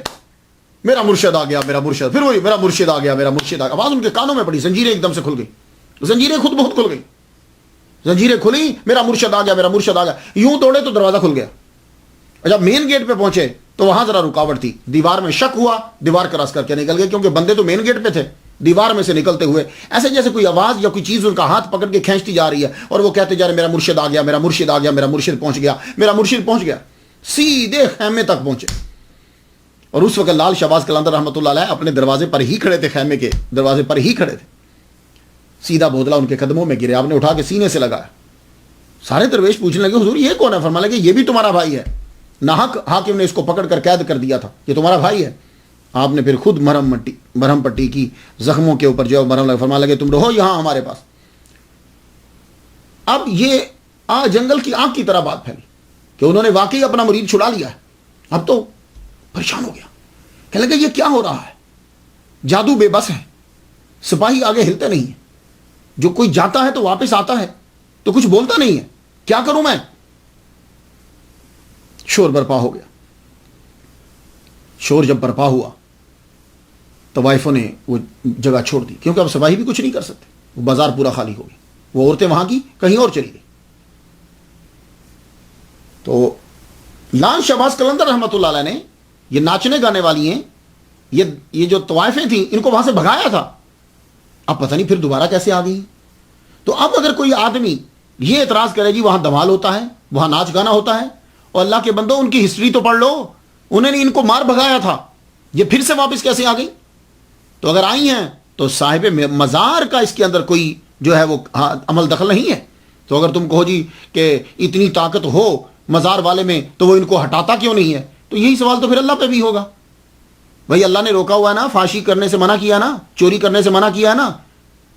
میرا مرشد آ گیا، میرا مرشد، پھر وہی میرا مرشد آ گیا، میرا مرشد آ گیا۔ آواز ان کے کانوں میں پڑی، زنجیریں ایک دم سے کھل گئی، زنجیریں خود بہت کھل گئی، زنجیریں کھلی، میرا مرشد آ گیا، میرا مرشد آ گیا۔ یوں توڑے تو دروازہ کھل گیا۔ جب مین گیٹ پہ پہنچے تو وہاں ذرا رکاوٹ تھی، دیوار میں شک ہوا، دیوار کراس کر کے نکل گئے، کیونکہ بندے تو مین گیٹ پہ تھے۔ دیوار میں سے نکلتے ہوئے ایسے جیسے کوئی آواز یا کوئی چیز ان کا ہاتھ پکڑ کے کھینچتی جا رہی ہے، اور وہ کہتے جا رہے میرا مرشد آ گیا، میرا مرشد آ گیا، میرا مرشد پہنچ گیا، میرا مرشد پہنچ گیا۔ سیدھے خیمے تک پہنچے، اور اس وقت لال شہباز قلندر رحمۃ اللہ علیہ اپنے دروازے پر ہی کھڑے تھے، خیمے کے دروازے پر ہی کھڑے تھے۔ سیدھا بودلا ان کے قدموں میں گرے، آپ نے اٹھا کے سینے سے لگایا۔ سارے درویش پوچھنے لگے حضور یہ کون ہے؟ فرمانے لگے یہ بھی تمہارا بھائی ہے، ناحق حاکم نے اس کو پکڑ کر قید کر دیا تھا، یہ تمہارا بھائی ہے۔ آپ نے پھر خود مرہم پٹی کی، زخموں کے اوپر جو مرہم لگا، فرمانے لگے تم رہو یہاں ہمارے پاس۔ اب یہ جنگل کی آگ کی طرح بات پھیلی کہ انہوں نے واقعی اپنا مرید چھڑا لیا ہے۔ اب تو پریشان ہو گیا، کہنے لگے یہ کیا ہو رہا ہے؟ جادو بے بس ہے، سپاہی آگے ہلتے نہیں ہیں، جو کوئی جاتا ہے تو واپس آتا ہے تو کچھ بولتا نہیں ہے، کیا کروں میں؟ شور برپا ہو گیا۔ شور جب برپا ہوا طوائفوں نے وہ جگہ چھوڑ دی، کیونکہ اب سپاہی بھی کچھ نہیں کر سکتے، وہ بازار پورا خالی ہو گیا، وہ عورتیں وہاں کی کہیں اور چلی گئی۔ تو لال شہباز قلندر رحمۃ اللہ علیہ نے یہ ناچنے گانے والی ہیں، یہ جو طوائفیں تھیں ان کو وہاں سے بھگایا تھا، اب پتہ نہیں پھر دوبارہ کیسے آ گئی۔ تو اب اگر کوئی آدمی یہ اعتراض کرے جی وہاں دھمال ہوتا ہے، وہاں ناچ گانا ہوتا ہے، اور اللہ کے بندو ان کی ہسٹری تو پڑھ لو، انہوں نے ان کو مار بھگایا تھا، یہ پھر سے واپس کیسے آ گئی؟ تو اگر آئی ہیں تو صاحب مزار کا اس کے اندر کوئی جو ہے وہ عمل دخل نہیں ہے۔ تو اگر تم کہو جی کہ اتنی طاقت ہو مزار والے میں تو وہ ان کو ہٹاتا کیوں نہیں ہے، تو یہی سوال تو پھر اللہ پہ بھی ہوگا۔ بھائی اللہ نے روکا ہوا ہے نا، فحاشی کرنے سے منع کیا نا، چوری کرنے سے منع کیا ہے نا،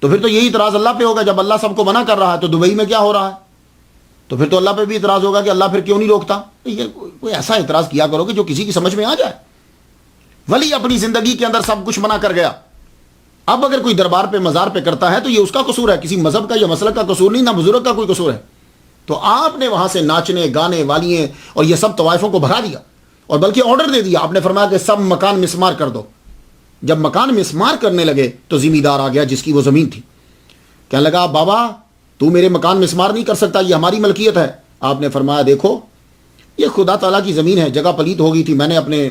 تو پھر تو یہی اعتراض اللہ پہ ہوگا۔ جب اللہ سب کو منع کر رہا ہے تو دبئی میں کیا ہو رہا ہے، تو پھر تو اللہ پہ بھی اعتراض ہوگا کہ اللہ پھر کیوں نہیں روکتا۔ یہ کوئی ایسا اعتراض کیا کرو کہ جو کسی کی سمجھ میں آ جائے۔ ولی اپنی زندگی کے اندر سب کچھ منع کر گیا، اب اگر کوئی دربار پہ مزار پہ کرتا ہے تو یہ اس کا قصور ہے، کسی مذہب کا یا مسلک کا قصور نہیں، نہ بزرگ کا کوئی قصور ہے۔ تو آپ نے وہاں سے ناچنے گانے والیاں اور یہ سب طوائفوں کو بھگا دیا، اور بلکہ آرڈر دے دیا. آپ نے فرمایا کہ سب مکان مسمار کر دو. جب مکان مسمار کرنے لگے تو ذمہ دار آ گیا جس کی وہ زمین تھی. کہنے لگا بابا تو میرے مکان مسمار نہیں کر سکتا, یہ ہماری ملکیت ہے. آپ نے فرمایا دیکھو یہ خدا تعالیٰ کی زمین ہے, جگہ پلیت ہو گئی تھی, میں نے اپنے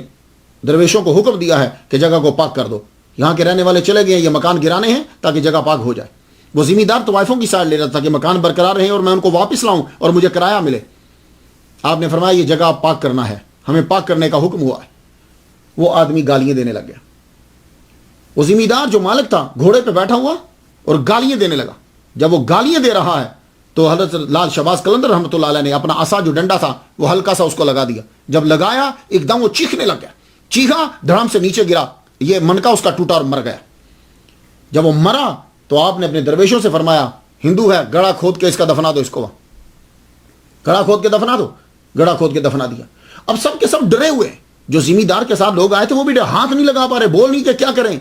درویشوں کو حکم دیا ہے کہ جگہ کو پاک کر دو. یہاں کے رہنے والے چلے گئے, یہ مکان گرانے ہیں تاکہ جگہ پاک ہو جائے. وہ ذمہ دار طوائفوں کی سائڈ لے رہا تھا کہ مکان برقرار رہیں اور میں ان کو واپس لاؤں اور مجھے کرایہ ملے. آپ نے فرمایا یہ جگہ پاک کرنا ہے, ہمیں پاک کرنے کا حکم ہوا ہے. وہ آدمی گالیاں دینے لگ گیا. وہ ذمہ دار جو مالک تھا گھوڑے پہ بیٹھا ہوا اور گالیاں دینے لگا. جب وہ گالیاں دے رہا ہے تو حضرت لال شہباز قلندر رحمۃ اللہ علیہ نے اپنا عصا جو ڈنڈا تھا وہ ہلکا سا اس کو لگا دیا. جب لگایا ایک دم وہ چیخنے لگ گیا, چیخا, دھڑام سے نیچے گرا, یہ منکا اس کا ٹوٹا اور مر گیا. جب وہ مرا تو آپ نے اپنے درویشوں سے فرمایا ہندو ہے, گڑھا کھود کے اس کا دفنا دو, اس کو گڑھا کھود کے دفنا دو. گڑھا کھود کے دفنا دیا. اب سب کے سب ڈرے ہوئے, جو ذمہ دار کے ساتھ لوگ آئے تھے وہ بھی ہاتھ نہیں لگا پا رہے, بول نہیں کہ کیا کریں.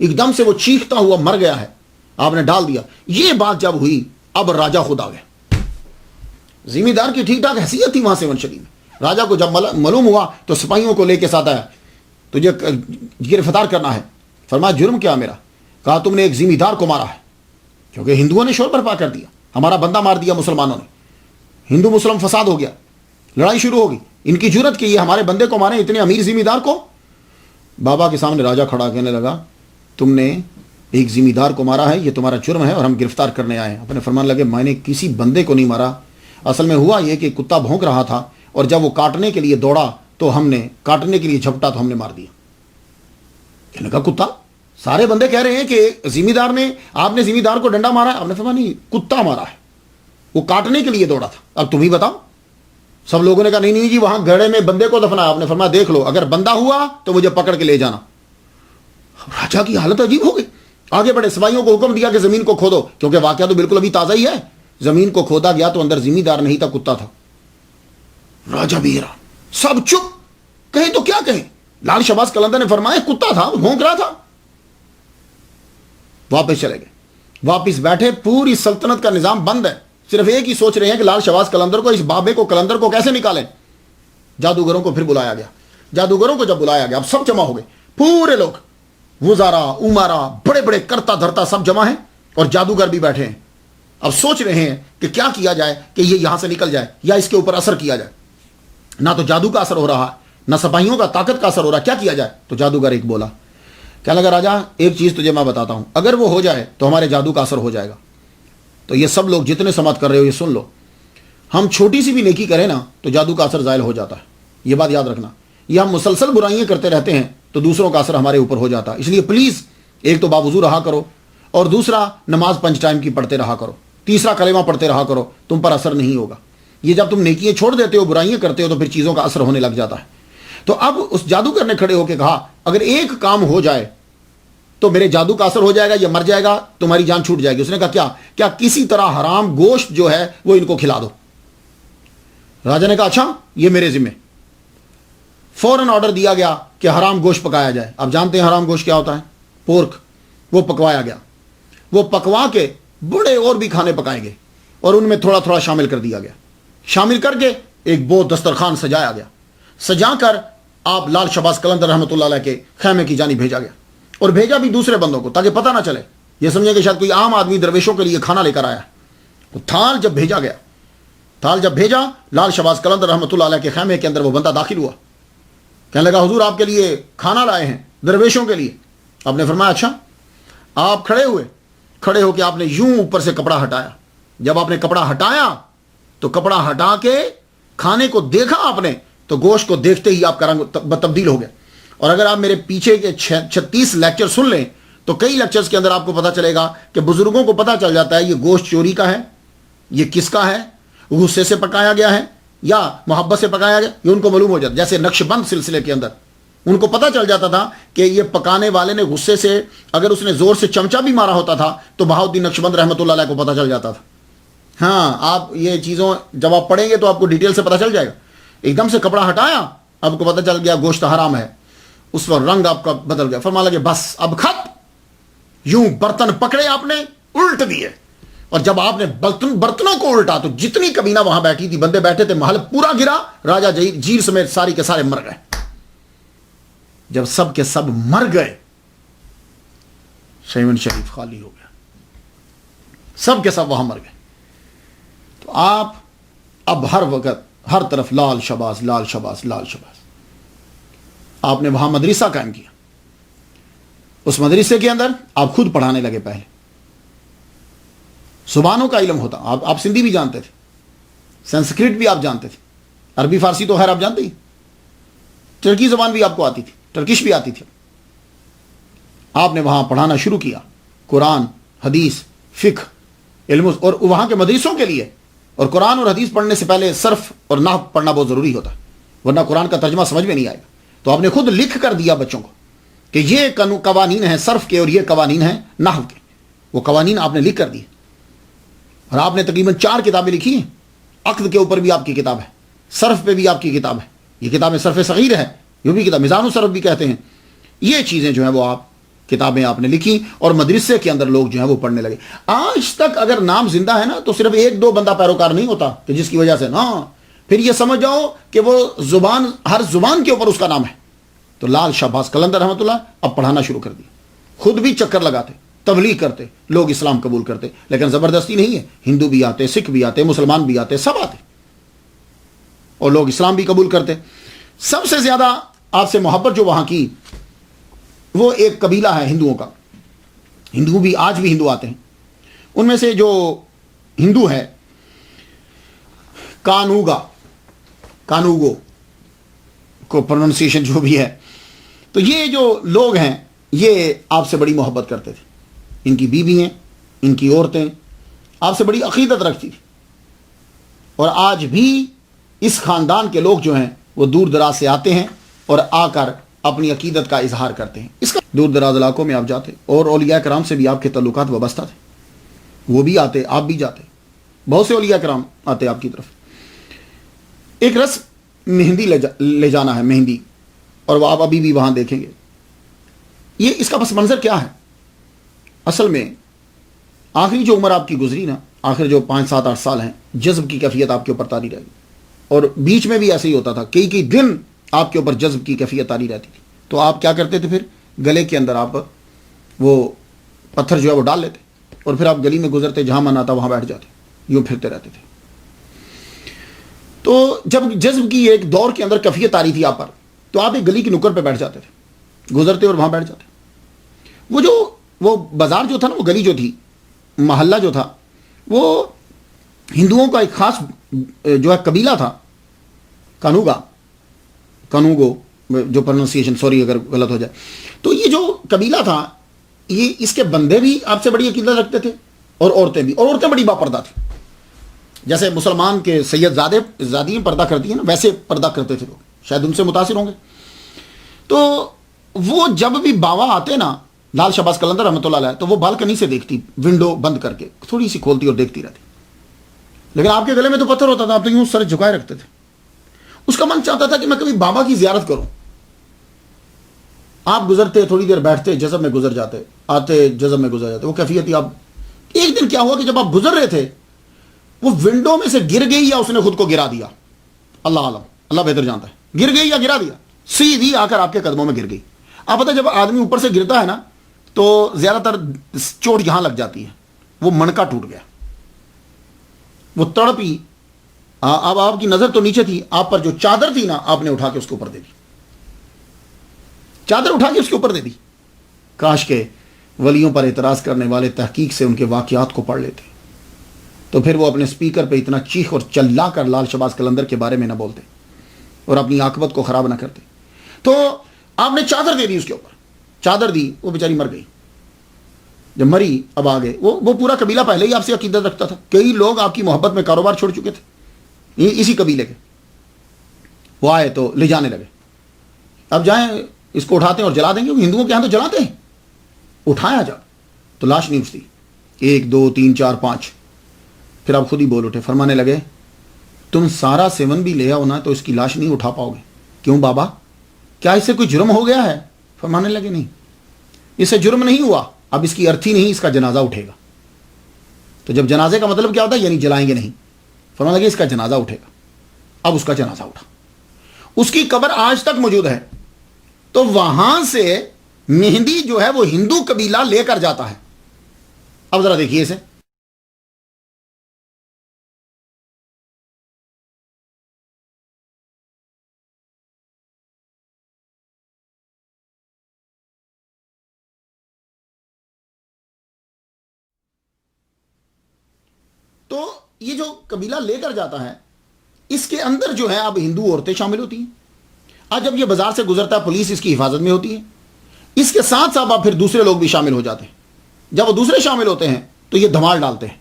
ایک دم سے وہ چیختا ہوا مر گیا ہے, آپ نے ڈال دیا. یہ بات جب ہوئی اب راجہ خود آ گیا. ذمہ دار کی ٹھیک ٹھاک حیثیت تھی وہاں سے ونشلی میں. راجہ کو جب معلوم ہوا تو سپاہیوں کو لے کے ساتھ آیا, تجھے گرفتار کرنا ہے. فرمایا جرم کیا میرا؟ کہا تم نے ایک ذمہ دار کو مارا ہے, کیونکہ ہندوؤں نے شور برپا کر دیا, ہمارا بندہ مار دیا مسلمانوں نے, ہندو مسلم فساد ہو گیا, لڑائی شروع ہوگی. ان کی جرت کی یہ ہمارے بندے کو مارے, اتنے امیر ذمہ دار کو. بابا کے سامنے راجہ کھڑا کہنے لگا تم نے ایک ذمہ دار کو مارا ہے, یہ تمہارا جرم ہے اور ہم گرفتار کرنے آئے ہیں. اپنے فرمان لگے میں نے کسی بندے کو نہیں مارا, اصل میں ہوا یہ کہ کتا بھونک رہا تھا اور جب وہ کاٹنے کے لیے دوڑا تو ہم نے کاٹنے کے لیے جھپٹا تو ہم نے مار دیا. کہنے لگا کتا؟ سارے بندے کہہ رہے ہیں کہ ذمہ دار نے, آپ نے ذمہ دار کو ڈنڈا مارا ہے. آپ نے فرمایا نہیں, کتا مارا ہے, وہ کاٹنے کے لیے دوڑا تھا. اب تم ہی بتاؤ. سب لوگوں نے کہا نہیں جی وہاں گڑھے میں بندے کو دفنا. آپ نے فرمایا دیکھ لو, اگر بندہ ہوا تو مجھے پکڑ کے لے جانا. راجا کی حالت عجیب ہو گئی. آگے بڑھے, سپاہیوں کو حکم دیا کہ زمین کو کھودو, کیونکہ واقعہ تو بالکل ابھی تازہ ہی ہے. زمین کو کھودا گیا تو اندر ذمہ دار نہیں تھا, کتا تھا. راجا بھی حیران, سب چپ, کہیں تو کیا کہیں. لال شہباز قلندر نے فرمایا کتا تھا, بھونک رہا تھا. واپس چلے گئے, واپس بیٹھے, پوری سلطنت کا نظام بند ہے. صرف ایک ہی سوچ رہے ہیں کہ لال شہباز قلندر کو, اس بابے کو, قلندر کو کیسے نکالیں. جادوگروں کو پھر بلایا گیا. جادوگروں کو جب بلایا گیا اب سب جمع ہو گئے, پورے لوگ, وزارا, عمارا, بڑے بڑے کرتا دھرتا سب جمع ہیں اور جادوگر بھی بیٹھے ہیں. اب سوچ رہے ہیں کہ کیا کیا جائے کہ یہ یہاں سے نکل جائے یا اس کے اوپر اثر کیا جائے. نہ تو جادو کا اثر ہو رہا, نہ سپاہیوں کا طاقت کا اثر ہو رہا, کیا کیا جائے. تو جادوگر ایک بولا, کہنے لگا راجا ایک چیز تجھے میں بتاتا ہوں, اگر وہ ہو جائے تو ہمارے جادو کا اثر ہو جائے گا. تو یہ سب لوگ جتنے سماعت کر رہے ہو یہ سن لو, ہم چھوٹی سی بھی نیکی کریں نا تو جادو کا اثر زائل ہو جاتا ہے. یہ بات یاد رکھنا. یہ ہم مسلسل برائیاں کرتے رہتے ہیں تو دوسروں کا اثر ہمارے اوپر ہو جاتا ہے. اس لیے پلیز ایک تو باوضو رہا کرو, اور دوسرا نماز 5 ٹائم کی پڑھتے رہا کرو, تیسرا کلمہ پڑھتے رہا کرو, تم پر اثر نہیں ہوگا. یہ جب تم نیکیاں چھوڑ دیتے ہو, برائیاں کرتے ہو, تو پھر چیزوں کا اثر ہونے لگ جاتا ہے. تو اب اس جادوگر نے کھڑے ہو کے کہا اگر ایک کام ہو جائے تو میرے جادو کا اثر ہو جائے گا, یہ مر جائے گا, تمہاری جان چھوٹ جائے گی. اس نے کہا کیا کسی طرح حرام گوشت جو ہے وہ ان کو کھلا دو. راجا نے کہا اچھا یہ میرے ذمہ. فوراً آرڈر دیا گیا کہ حرام گوشت پکایا جائے. آپ جانتے ہیں حرام گوشت کیا ہوتا ہے, پورک. وہ پکوایا گیا. وہ پکوا کے بڑے اور بھی کھانے پکائے گئے اور ان میں تھوڑا تھوڑا شامل کر دیا گیا. شامل کر کے ایک بہت دسترخوان سجایا گیا. سجا کر آپ لال شہباز قلندر رحمۃ اللہ علیہ کے خیمے کی جانب بھیجا گیا, اور بھیجا بھی دوسرے بندوں کو تاکہ پتہ نہ چلے, یہ سمجھیں کہ شاید کوئی عام آدمی درویشوں کے لیے کھانا لے کر آیا. وہ تھال جب بھیجا گیا, تھال جب بھیجا, لال شہباز قلندر رحمۃ اللہ علیہ کے خیمے کے اندر وہ بندہ داخل ہوا. کہنے لگا حضور آپ کے لیے کھانا لائے ہیں, درویشوں کے لیے. آپ نے فرمایا اچھا. آپ کھڑے ہوئے, کھڑے ہو کے آپ نے یوں اوپر سے کپڑا ہٹایا. جب آپ نے کپڑا ہٹایا تو کپڑا ہٹا کے کھانے کو دیکھا آپ نے, تو گوشت کو دیکھتے ہی آپ کا رنگ تبدیل ہو گیا. اور اگر آپ میرے پیچھے کے 36 لیکچر سن لیں تو کئی لیکچرز کے اندر آپ کو پتا چلے گا کہ بزرگوں کو پتا چل جاتا ہے یہ گوشت چوری کا ہے, یہ کس کا ہے, غصے سے پکایا گیا ہے یا محبت سے پکایا گیا, یہ ان کو معلوم ہو جاتا. جیسے نقش بند سلسلے کے اندر ان کو پتا چل جاتا تھا کہ یہ پکانے والے نے غصے سے, اگر اس نے زور سے چمچہ بھی مارا ہوتا تھا تو بہاؤالدین نقش بند رحمۃ اللہ علیہ کو پتا چل جاتا تھا. ہاں آپ یہ چیزوں جب آپ پڑھیں گے تو آپ کو ڈیٹیل سے پتا چل جائے گا. ایک دم سے کپڑا ہٹایا, آپ کو پتا چل گیا گوشت حرام ہے, اس پر رنگ آپ کا بدل گیا. فرمان لگے بس اب خط. یوں برتن پکڑے آپ نے, الٹ دیے, اور جب آپ نے برتنوں کو الٹا تو جتنی کبینہ وہاں بیٹھی تھی, بندے بیٹھے تھے, محل پورا گرا. راجا جیر سمیت ساری کے سارے مر گئے. جب سب کے سب مر گئے شیون شریف خالی ہو گیا، سب کے سب وہاں مر گئے. تو آپ اب ہر وقت ہر طرف لال شباز لال شباز لال شباز. آپ نے وہاں مدرسہ قائم کیا، اس مدرسے کے اندر آپ خود پڑھانے لگے. پہلے زبانوں کا علم ہوتا، آپ سندھی بھی جانتے تھے، سنسکرت بھی آپ جانتے تھے، عربی فارسی تو خیر آپ جانتے ہی، ترکی زبان بھی آپ کو آتی تھی، ٹرکش بھی آتی تھی. آپ نے وہاں پڑھانا شروع کیا، قرآن حدیث فقہ علم. اور وہاں کے مدرسوں کے لیے اور قرآن اور حدیث پڑھنے سے پہلے صرف اور نحو پڑھنا بہت ضروری ہوتا ہے، ورنہ قرآن کا ترجمہ سمجھ میں نہیں آئے گا. تو آپ نے خود لکھ کر دیا بچوں کو کہ یہ قوانین ہیں صرف کے اور یہ قوانین ہیں نحو کے. وہ قوانین آپ نے لکھ کر دیے، اور آپ نے تقریباً 4 کتابیں لکھی ہیں. عقد کے اوپر بھی آپ کی کتاب ہے، صرف پہ بھی آپ کی کتاب ہے. یہ کتابیں صرف صغیر ہے، یہ بھی کتاب میزان الصرف بھی کہتے ہیں. یہ چیزیں جو ہیں وہ کتابیں آپ نے لکھی، اور مدرسے کے اندر لوگ جو ہیں وہ پڑھنے لگے. آج تک اگر نام زندہ ہے نا تو صرف 1-2 بندہ پیروکار نہیں ہوتا کہ جس کی وجہ سے نا، پھر یہ سمجھ جاؤ کہ وہ زبان، ہر زبان کے اوپر اس کا نام ہے. تو لال شہباز قلندر رحمۃ اللہ اب پڑھانا شروع کر دیا. خود بھی چکر لگاتے، تبلیغ کرتے، لوگ اسلام قبول کرتے، لیکن زبردستی نہیں ہے. ہندو بھی آتے، سکھ بھی آتے، مسلمان بھی آتے، سب آتے اور لوگ اسلام بھی قبول کرتے. سب سے زیادہ آپ سے محبت جو وہاں کی، وہ ایک قبیلہ ہے ہندوؤں کا. ہندو بھی آج بھی ہندو آتے ہیں. ان میں سے جو ہندو ہے کانوگو کو پروننسیشن جو بھی ہے، تو یہ جو لوگ ہیں یہ آپ سے بڑی محبت کرتے تھے. ان کی بیوی ہیں، ان کی عورتیں آپ سے بڑی عقیدت رکھتی تھی. اور آج بھی اس خاندان کے لوگ جو ہیں وہ دور دراز سے آتے ہیں اور آ کر اپنی عقیدت کا اظہار کرتے ہیں. اس کا دور دراز علاقوں میں آپ جاتے، اور اولیاء کرام سے بھی آپ کے تعلقات وابستہ تھے، وہ بھی آتے، آپ بھی جاتے. بہت سے اولیاء کرام آتے آپ کی طرف. ایک رسم مہندی لے جانا ہے، مہندی، اور وہ آپ ابھی بھی وہاں دیکھیں گے. یہ اس کا پس منظر کیا ہے؟ اصل میں آخری جو عمر آپ کی گزری نا، آخر جو 5 7 8 سال ہیں، جذب کی کیفیت آپ کے اوپر طاری رہے گی. اور بیچ میں بھی ایسے ہی ہوتا تھا، کئی دن آپ کے اوپر جذب کی کیفیت طاری رہتی تھی. تو آپ کیا کرتے تھے؟ پھر گلے کے اندر آپ وہ پتھر جو ہے وہ ڈال لیتے، اور پھر آپ گلی میں گزرتے، جہاں من آتا وہاں بیٹھ جاتے، یوں پھرتے رہتے تھے. تو جب جذب کی ایک دور کے اندر کیفیت آ رہی تھی آپ پر، تو آپ ایک گلی کی نکڑ پہ بیٹھ جاتے تھے، گزرتے اور وہاں بیٹھ جاتے. وہ بازار جو تھا نا، وہ گلی جو تھی، محلہ جو تھا، وہ ہندوؤں کا ایک خاص جو ہے قبیلہ تھا، کانوگو جو پروننسیشن، سوری اگر غلط ہو جائے. تو یہ جو قبیلہ تھا، یہ اس کے بندے بھی آپ سے بڑی عقیدت رکھتے تھے، اور عورتیں بھی، اور عورتیں بڑی باپردہ تھیں. جیسے مسلمان کے سید زادیاں پردہ کرتی ہیں نا، ویسے پردہ کرتے تھے لوگ. شاید ان سے متاثر ہوں گے. تو وہ جب بھی باوا آتے نا، لال شہباز قلندر رحمۃ اللہ علیہ، تو وہ بالکنی سے دیکھتی، ونڈو بند کر کے تھوڑی سی کھولتی اور دیکھتی رہتی. لیکن آپ کے گلے میں تو پتھر ہوتا تھا، آپ تو یوں سر جھکائے رکھتے تھے. اس کا من چاہتا تھا کہ میں کبھی بابا کی زیارت کروں. آپ گزرتے، تھوڑی دیر بیٹھتے، جذب میں گزر جاتے، آتے، جذب میں گزر جاتے. وہ کیفیت ہی آپ. ایک دن کیا ہوا کہ جب آپ گزر رہے تھے، وہ ونڈو میں سے گر گئی یا اس نے خود کو گرا دیا، اللہ عالم، اللہ بہتر جانتا ہے، گر گئی یا گرا دیا، سیدھی آ کر آپ کے قدموں میں گر گئی. آپ پتہ جب آدمی اوپر سے گرتا ہے نا تو زیادہ تر چوٹ یہاں لگ جاتی ہے. وہ منکا ٹوٹ گیا، وہ تڑپی. اب آپ کی نظر تو نیچے تھی، آپ پر جو چادر تھی نا، آپ نے اٹھا کے اس کے اوپر دے دی، چادر اٹھا کے اس کے اوپر دے دی. کاش کے ولیوں پر اعتراض کرنے والے تحقیق سے ان کے واقعات کو پڑھ لیتے، تو پھر وہ اپنے سپیکر پہ اتنا چیخ اور چلا کر لال شہباز قلندر کے بارے میں نہ بولتے اور اپنی عاقبت کو خراب نہ کرتے. تو آپ نے چادر دے دی اس کے اوپر، چادر دی، وہ بیچاری مر گئی. جب مری، اب آگے وہ پورا قبیلہ پہلے ہی آپ سے عقیدت رکھتا تھا. کئی لوگ آپ کی محبت میں کاروبار چھوڑ چکے تھے اسی قبیلے کے. وہ آئے تو لے جانے لگے. اب جائیں اس کو اٹھاتے ہیں اور جلا دیں گے. ہندوؤں کے یہاں تو جلاتے ہیں. اٹھایا جب تو لاش نہیں اٹھتی. 1 2 3 4 5. پھر آپ خود ہی بول اٹھے، فرمانے لگے تم سارا سیون بھی لے آؤ نا تو اس کی لاش نہیں اٹھا پاؤ گے. کیوں بابا، کیا اس سے کوئی جرم ہو گیا ہے؟ فرمانے لگے نہیں، اس سے جرم نہیں ہوا، اب اس کی ارتھی نہیں، اس کا جنازہ اٹھے گا. تو جب جنازے کا مطلب کیا ہوتا ہے؟ یعنی جلائیں گے نہیں. فرمانے لگے اس کا جنازہ اٹھے گا. اب اس کا جنازہ اٹھا. اس کی قبر آج تک موجود ہے. تو وہاں سے مہندی جو ہے وہ ہندو قبیلہ لے کر جاتا ہے. اب ذرا دیکھیے اسے. تو یہ جو قبیلہ لے کر جاتا ہے اس کے اندر جو ہے اب ہندو عورتیں شامل ہوتی ہیں. آج جب یہ بازار سے گزرتا ہے پولیس اس کی حفاظت میں ہوتی ہے. اس کے ساتھ ساتھ اب پھر دوسرے لوگ بھی شامل ہو جاتے ہیں. جب وہ دوسرے شامل ہوتے ہیں تو یہ دھمال ڈالتے ہیں.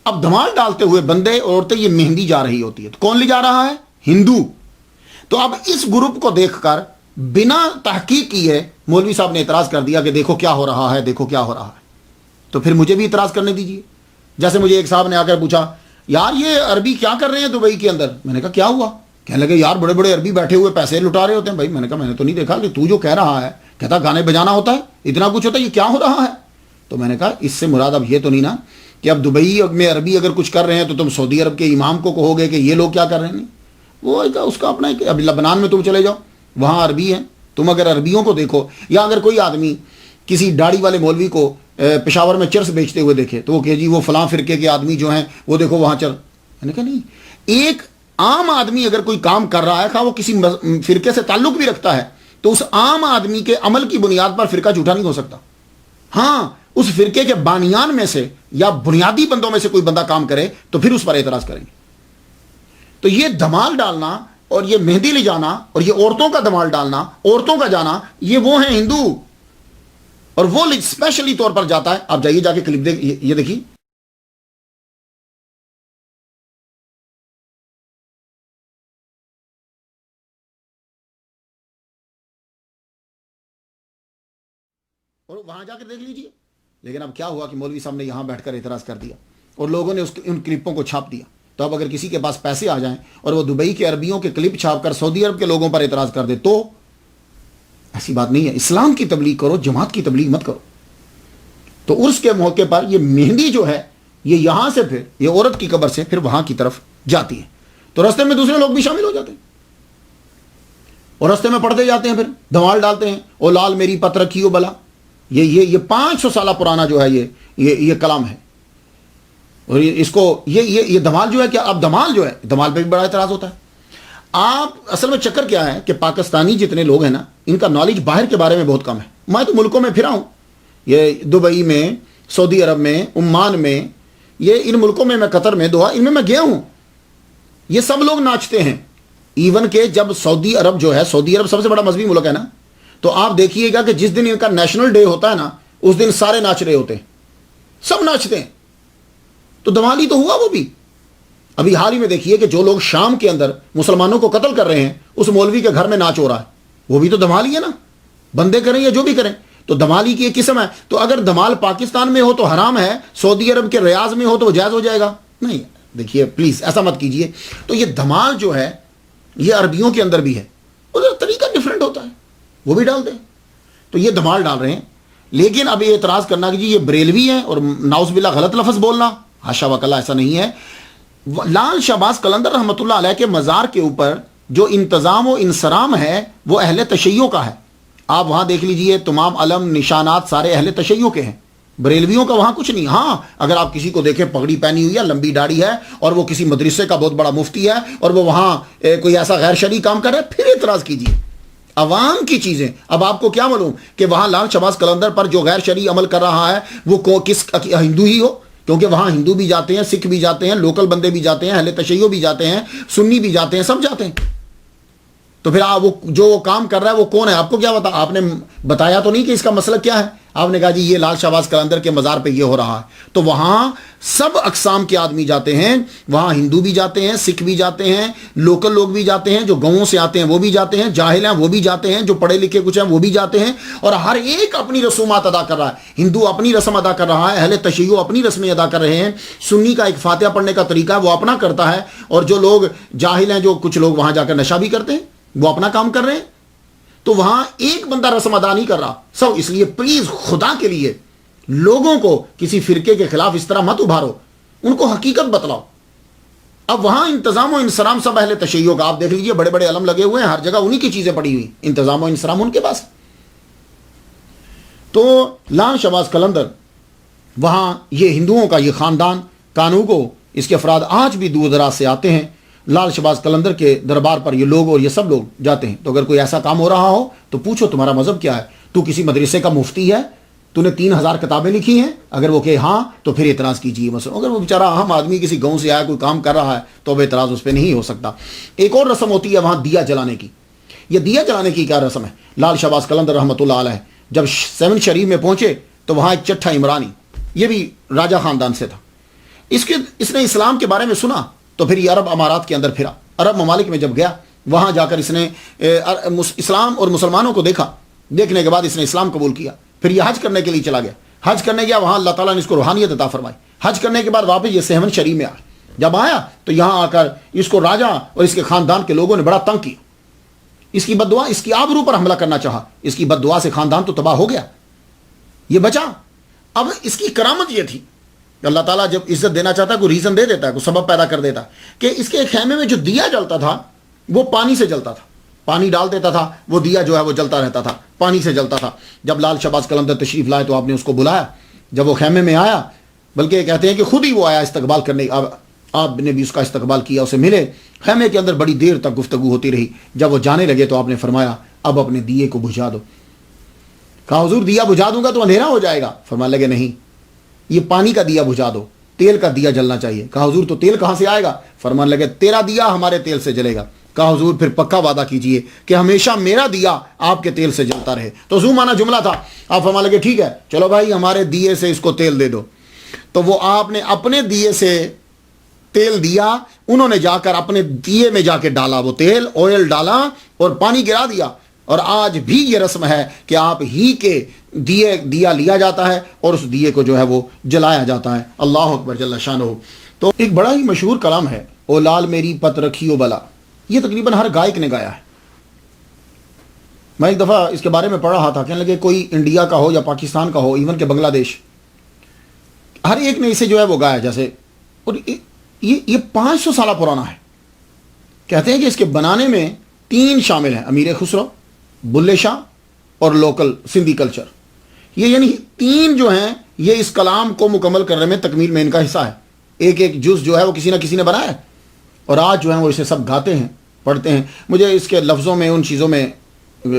اب دھمال ڈالتے ہوئے بندے عورتیں یہ مہندی جا رہی ہوتی ہے. تو کون لے جا رہا ہے؟ ہندو. تو اب اس گروپ کو دیکھ کر بنا تحقیق کیے مولوی صاحب نے اعتراض کر دیا کہ دیکھو کیا ہو رہا ہے، دیکھو کیا ہو رہا ہے. تو پھر مجھے بھی اعتراض کرنے دیجیے. جیسے مجھے ایک صاحب نے آ کر پوچھا یار یہ عربی کیا کر رہے ہیں دبئی کے اندر؟ میں نے کہا کیا ہوا؟ کہنے لگے یار بڑے بڑے عربی بیٹھے ہوئے پیسے لٹا رہے ہوتے ہیں. بھائی میں نے کہا میں نے تو نہیں دیکھا کہ تو جو کہہ رہا ہے، کہتا گانے بجانا ہوتا ہے، اتنا کچھ ہوتا ہے، یہ کیا ہو رہا ہے؟ تو میں نے کہا اس سے مراد اب یہ تو نہیں نا کہ اب دبئی میں عربی اگر کچھ کر رہے ہیں تو تم سعودی عرب کے امام کو کہو گے کہ یہ لوگ کیا کر رہے ہیں؟ نہیں، وہ اس کا اپنا اب لبنان میں تم چلے جاؤ، وہاں عربی ہیں. تم اگر عربیوں کو دیکھو، یا اگر کوئی آدمی کسی داڑھی والے مولوی کو پشاور میں چرس بیچتے ہوئے دیکھے تو وہ کہ جی وہ فلاں فرقے کے آدمی جو ہیں وہ دیکھو وہاں چل. میں نے کہا نہیں، ایک عام آدمی اگر کوئی کام کر رہا ہے خواہ وہ کسی فرقے سے تعلق بھی رکھتا ہے تو اس عام آدمی کے عمل کی بنیاد پر فرقہ جھوٹا نہیں ہو سکتا. ہاں اس فرقے کے بانیان میں سے یا بنیادی بندوں میں سے کوئی بندہ کام کرے تو پھر اس پر اعتراض کریں گے. تو یہ دھمال ڈالنا اور یہ مہندی لے جانا اور یہ عورتوں کا دھمال ڈالنا، عورتوں کا جانا، یہ وہ ہیں ہندو. اور وہ اسپیشلی طور پر جاتا ہے. آپ جائیے جا کے کلپ دیکھ، یہ دیکھیے. اور وہاں جا کے دیکھ لیجئے. لیکن اب کیا ہوا کہ مولوی صاحب نے یہاں بیٹھ کر اعتراض کر دیا اور لوگوں نے ان کلپوں کو چھاپ دیا. تو اب اگر کسی کے پاس پیسے آ جائیں اور وہ دبئی کے عربیوں کے کلپ چھاپ کر سعودی عرب کے لوگوں پر اعتراض کر دے تو ایسی بات نہیں ہے. اسلام کی تبلیغ کرو، جماعت کی تبلیغ مت کرو. تو عرس کے موقع پر یہ مہندی جو ہے یہ یہاں سے پھر یہ عورت کی قبر سے پھر وہاں کی طرف جاتی ہے. تو راستے میں دوسرے لوگ بھی شامل ہو جاتے ہیں اور راستے میں پڑھتے جاتے ہیں، پھر دھمال ڈالتے ہیں. او لال میری پت رکھیو بلا. یہ 500 سالہ پرانا جو ہے یہ کلام ہے. اور اس کو یہ دھمال جو ہے کیا، اب دھمال جو ہے دھمال پہ بھی بڑا اعتراض ہوتا ہے. آپ اصل میں چکر کیا ہے کہ پاکستانی جتنے لوگ ہیں نا ان کا نالج باہر کے بارے میں بہت کم ہے. میں تو ملکوں میں پھرا ہوں، یہ دبئی میں، سعودی عرب میں، عمان میں، یہ ان ملکوں میں قطر میں، دوحہ، ان میں گیا ہوں. یہ سب لوگ ناچتے ہیں. ایون کہ جب سعودی عرب جو ہے، سعودی عرب سب سے بڑا مذہبی ملک ہے نا، تو آپ دیکھیے گا کہ جس دن ان کا نیشنل ڈے ہوتا ہے نا اس دن سارے ناچ رہے ہوتے ہیں، سب ناچتے ہیں. تو دھمالی تو ہوا وہ بھی. ابھی حال ہی میں دیکھیے کہ جو لوگ شام کے اندر مسلمانوں کو قتل کر رہے ہیں اس مولوی کے گھر میں ناچ ہو رہا ہے، وہ بھی تو دھمال ہی ہے نا. بندے کریں یا جو بھی کریں تو دھمالی کی ایک قسم ہے. تو اگر دھمال پاکستان میں ہو تو حرام ہے، سعودی عرب کے ریاض میں ہو تو وہ جائز ہو جائے گا؟ نہیں. دیکھیے پلیز ایسا مت کیجئے. تو یہ دھمال جو ہے یہ عربیوں کے اندر بھی ہے، ادھر طریقہ ڈیفرنٹ ہوتا ہے، وہ بھی ڈالتے ہیں. تو یہ دھمال ڈال رہے ہیں. لیکن اب یہ اعتراض کرنا کہ جی یہ بریلوی ہیں اور ناؤز باللہ غلط لفظ بولنا، حاشا وکلا، ایسا نہیں ہے. لال شہباز قلندر رحمۃ اللہ علیہ کے مزار کے اوپر جو انتظام و انصرام ہے وہ اہل تشیع کا ہے. آپ وہاں دیکھ لیجئے تمام علم نشانات سارے اہل تشیع کے ہیں، بریلویوں کا وہاں کچھ نہیں. ہاں اگر آپ کسی کو دیکھیں پگڑی پہنی ہوئی ہے، لمبی داڑھی ہے اور وہ کسی مدرسے کا بہت بڑا مفتی ہے اور وہ وہاں کوئی ایسا غیر شرعی کام کر رہا ہے، پھر اعتراض کیجئے. عوام کی چیزیں. اب آپ کو کیا معلوم کہ وہاں لال شہباز قلندر پر جو غیر شرعی عمل کر رہا ہے وہ کس ہندو ہی ہو؟ کیونکہ وہاں ہندو بھی جاتے ہیں، سکھ بھی جاتے ہیں، لوکل بندے بھی جاتے ہیں، اہل تشیع بھی جاتے ہیں، سنی بھی جاتے ہیں، سب جاتے ہیں. تو پھر وہ جو کام کر رہا ہے وہ کون ہے؟ آپ کو کیا بتا؟ آپ نے بتایا تو نہیں کہ اس کا مسئلہ کیا ہے. آپ نے کہا جی یہ لال شہباز قلندر کے مزار پہ یہ ہو رہا ہے. تو وہاں سب اقسام کے آدمی جاتے ہیں، وہاں ہندو بھی جاتے ہیں، سکھ بھی جاتے ہیں، لوکل لوگ بھی جاتے ہیں، جو گاؤں سے آتے ہیں وہ بھی جاتے ہیں، جاہل ہیں وہ بھی جاتے ہیں، جو پڑھے لکھے کچھ ہیں وہ بھی جاتے ہیں. اور ہر ایک اپنی رسومات ادا کر رہا ہے. ہندو اپنی رسم ادا کر رہا ہے، اہل تشیع اپنی رسمیں ادا کر رہے ہیں، سنی کا ایک فاتحہ پڑھنے کا طریقہ ہے وہ اپنا کرتا ہے، اور جو لوگ جاہل ہیں، جو کچھ لوگ وہاں جا کر نشہ بھی کرتے ہیں، وہ اپنا کام کر رہے ہیں. تو وہاں ایک بندہ رسم ادا نہیں کر رہا سب. اس لیے پلیز خدا کے لیے لوگوں کو کسی فرقے کے خلاف اس طرح مت ابھارو، ان کو حقیقت بتلاؤ. اب وہاں انتظام و انصرام سب اہل تشیع کا، آپ دیکھ لیجئے بڑے بڑے علم لگے ہوئے ہیں، ہر جگہ انہی کی چیزیں پڑی ہوئی، انتظام و انصرام ان کے پاس۔ تو لال شہباز قلندر وہاں یہ ہندوؤں کا یہ خاندان کانوگو، اس کے افراد آج بھی دور دراز سے آتے ہیں لال شہباز قلندر کے دربار پر، یہ لوگ اور یہ سب لوگ جاتے ہیں۔ تو اگر کوئی ایسا کام ہو رہا ہو تو پوچھو تمہارا مذہب کیا ہے، تو کسی مدرسے کا مفتی ہے، تو نے 3000 کتابیں لکھی ہیں، اگر وہ کہ ہاں تو پھر اعتراض کیجیے۔ مثلا اگر وہ بیچارہ اہم آدمی کسی گاؤں سے آیا کوئی کام کر رہا ہے تو اب اعتراض اس پہ نہیں ہو سکتا۔ ایک اور رسم ہوتی ہے وہاں دیا جلانے کی۔ یہ دیا جلانے کی کیا رسم ہے؟ لال شہباز قلندر رحمۃ اللہ علیہ جب 7 شریف میں پہنچے تو وہاں ایک چٹھا عمرانی، یہ بھی راجہ خاندان سے تھا، اس نے اسلام کے بارے میں سنا تو پھر یہ عرب امارات کے اندر پھرا، عرب ممالک میں جب گیا وہاں جا کر اس نے اسلام اور مسلمانوں کو دیکھا، دیکھنے کے بعد اس نے اسلام قبول کیا، پھر یہ حج کرنے کے لیے چلا گیا، حج کرنے گیا، وہاں اللہ تعالیٰ نے اس کو روحانیت عطا فرمائی، حج کرنے کے بعد واپس یہ 7 شریف میں آیا، جب آیا تو یہاں آ کر اس کو راجہ اور اس کے خاندان کے لوگوں نے بڑا تنگ کیا، اس کی بد دعا، اس کی آبرو پر حملہ کرنا چاہا، اس کی بد دعا سے خاندان تو تباہ ہو گیا، یہ بچا۔ اب اس کی کرامت یہ تھی، اللہ تعالیٰ جب عزت دینا چاہتا ہے کوئی ریزن دے دیتا ہے، کوئی سبب پیدا کر دیتا ہے، کہ اس کے خیمے میں جو دیا جلتا تھا وہ پانی سے جلتا تھا، پانی ڈال دیتا تھا، وہ دیا جو ہے وہ جلتا رہتا تھا، پانی سے جلتا تھا۔ جب لال شہباز قلندر تشریف لائے تو آپ نے اس کو بلایا، جب وہ خیمے میں آیا، بلکہ یہ کہتے ہیں کہ خود ہی وہ آیا استقبال کرنے، آپ نے بھی اس کا استقبال کیا، اسے ملے، خیمے کے اندر بڑی دیر تک گفتگو ہوتی رہی۔ جب وہ جانے لگے تو آپ نے فرمایا اب اپنے دیے کو بجھا دو۔ کہا حضور دیا بجھا دوں گا تو اندھیرا ہو جائے گا، فرمانے لگے نہیں، یہ پانی کا دیا بجھا دو، تیل کا دیا جلنا چاہیے۔ کہا حضور تو تیل کہاں سے آئے گا؟ فرمانے لگے تیرا دیا ہمارے تیل سے جلے گا۔ کہا حضور پھر پکا وعدہ کیجئے کہ ہمیشہ میرا دیا آپ کے تیل سے جلتا رہے۔ تو زو مانا جملہ تھا، آپ فرمانے لگے ٹھیک ہے چلو بھائی ہمارے دیے سے اس کو تیل دے دو۔ تو وہ آپ نے اپنے دیے سے تیل دیا، انہوں نے جا کر اپنے دیے میں جا کے ڈالا، وہ تیل آئل ڈالا اور پانی گرا دیا، اور آج بھی یہ رسم ہے کہ آپ ہی کے دیا لیا جاتا ہے اور اس دیے کو جو ہے وہ جلایا جاتا ہے۔ اللہ اکبر جل شانہ۔ تو ایک بڑا ہی مشہور کلام ہے، او لال میری پت رکھیو بلا، یہ تقریباً ہر گائک نے گایا ہے۔ میں ایک دفعہ اس کے بارے میں پڑھ رہا تھا، کہنے لگے کوئی انڈیا کا ہو یا پاکستان کا ہو، ایون کہ بنگلہ دیش، ہر ایک نے اسے جو ہے وہ گایا جیسے، اور یہ 500 سالہ پرانا ہے۔ کہتے ہیں کہ اس کے بنانے میں 3 شامل ہیں، امیر خسرو، بلے شاہ اور لوکل سندھی کلچر، یہ یعنی 3 جو ہیں یہ اس کلام کو مکمل کرنے میں تکمیل میں ان کا حصہ ہے۔ ایک ایک جز جو ہے وہ کسی نہ کسی نے بنایا ہے، اور آج جو ہے وہ اسے سب گاتے ہیں، پڑھتے ہیں۔ مجھے اس کے لفظوں میں ان چیزوں میں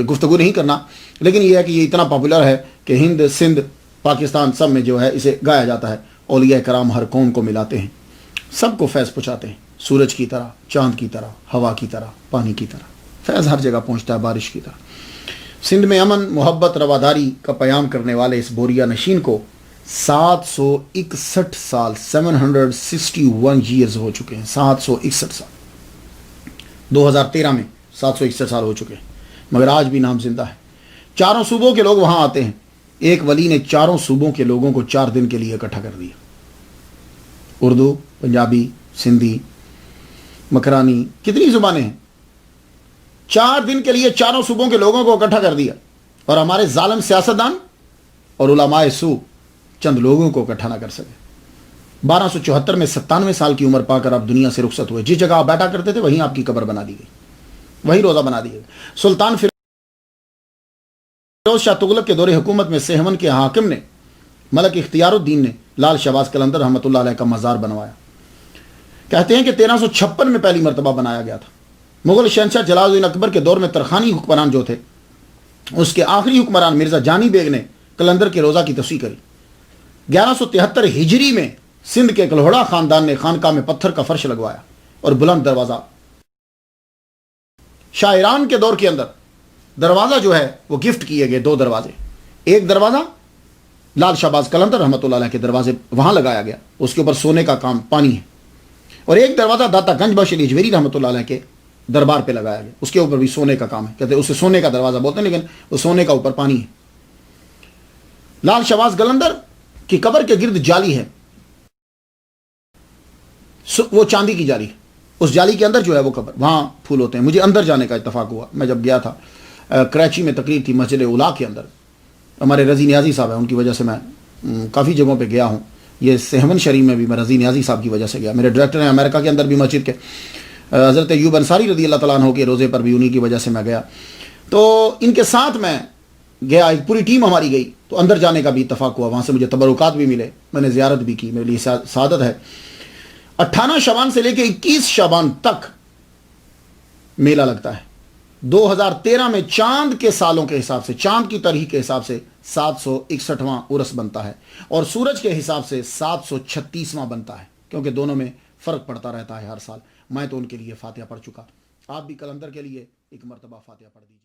گفتگو نہیں کرنا، لیکن یہ ہے کہ یہ اتنا پاپولر ہے کہ ہند، سندھ، پاکستان سب میں جو ہے اسے گایا جاتا ہے۔ اولیاء کرام ہر قوم کو ملاتے ہیں، سب کو فیض پہنچاتے ہیں، سورج کی طرح، چاند کی طرح، ہوا کی طرح، پانی کی طرح، فیض ہر جگہ پہنچتا ہے بارش کی طرح۔ سندھ میں امن، محبت، رواداری کا پیام کرنے والے اس بوریا نشین کو 761 سال 761 ایئرز ہو چکے ہیں، 761 سال، 2013 میں 761 سال ہو چکے ہیں، مگر آج بھی نام زندہ ہے۔ 4 صوبوں کے لوگ وہاں آتے ہیں، ایک ولی نے 4 صوبوں کے لوگوں کو 4 دن کے لیے اکٹھا کر دیا، اردو، پنجابی، سندھی، مکرانی، کتنی زبانیں ہیں، 4 دن کے لیے 4 صوبوں کے لوگوں کو اکٹھا کر دیا، اور ہمارے ظالم سیاستدان اور علماء سو چند لوگوں کو اکٹھا نہ کر سکے۔ 1274 میں 97 سال کی عمر پا کر آپ دنیا سے رخصت ہوئے، جس جگہ آپ بیٹھا کرتے تھے وہیں آپ کی قبر بنا دی گئی، وہی روزہ بنا دیا گیا۔ سلطان فیروز شاہ تغلق کے دور حکومت میں سہون کے حاکم نے، ملک اختیار الدین نے، لال شہباز قلندر رحمۃ اللہ علیہ کا مزار بنوایا۔ کہتے ہیں کہ 1356 میں پہلی مرتبہ بنایا گیا تھا۔ مغل شہنشاہ جلال الدین اکبر کے دور میں ترخانی حکمران جو تھے، اس کے آخری حکمران مرزا جانی بیگ نے قلندر کے روزہ کی توسیع کری۔ 1173 ہجری میں سندھ کے کلہوڑا خاندان نے خانقاہ میں پتھر کا فرش لگوایا اور بلند دروازہ۔ شاعران کے دور کے اندر دروازہ جو ہے وہ گفٹ کیے گئے، 2 دروازے، ایک دروازہ لال شہباز قلندر رحمۃ اللہ علیہ کے دروازے وہاں لگایا گیا، اس کے اوپر سونے کا کام پانی ہے، اور ایک دروازہ داتا گنج بخش علی اجمیری رحمۃ اللہ علیہ کے دربار پہ لگایا گیا، اس کے اوپر بھی سونے کا کام ہے، کہتے ہیں اسے سونے کا دروازہ بولتے ہیں، لیکن وہ سونے کا اوپر پانی ہے۔ لال شہباز قلندر کی قبر کے گرد جالی ہے، وہ چاندی کی جالی ہے، اس جالی کے اندر جو ہے وہ قبر، وہاں پھول ہوتے ہیں۔ مجھے اندر جانے کا اتفاق ہوا، میں جب گیا تھا کراچی میں تقریر تھی مسجد اولا کے اندر، ہمارے رضی نیازی صاحب ہیں، ان کی وجہ سے میں کافی جگہوں پہ گیا ہوں، یہ سہون شریف میں بھی میں رضی نیازی صاحب کی وجہ سے گیا. میرے ڈائریکٹر ہیں امریکہ کے اندر بھی مسجد کے, حضرت ایوب انصاری رضی اللہ تعالیٰ عنہ کے روزے پر بھی انہی کی وجہ سے میں گیا. تو ان کے ساتھ میں گیا, ایک پوری ٹیم ہماری گئی, تو اندر جانے کا بھی اتفاق ہوا, وہاں سے مجھے تبرکات بھی ملے, میں نے زیارت بھی کی, میرے لیے سعادت ہے. 18 شعبان سے لے کے 21 شعبان تک میلہ لگتا ہے. 2013 میں چاند کے سالوں کے حساب سے, چاند کی تاریخ کے حساب سے 761واں عرس بنتا ہے, اور سورج کے حساب سے 736واں بنتا ہے, کیونکہ دونوں میں فرق پڑتا رہتا ہے ہر سال. میں تو ان کے لیے فاتحہ پڑھ چکا, آپ بھی کلندر کے لیے ایک مرتبہ فاتحہ پڑھ دیجیے.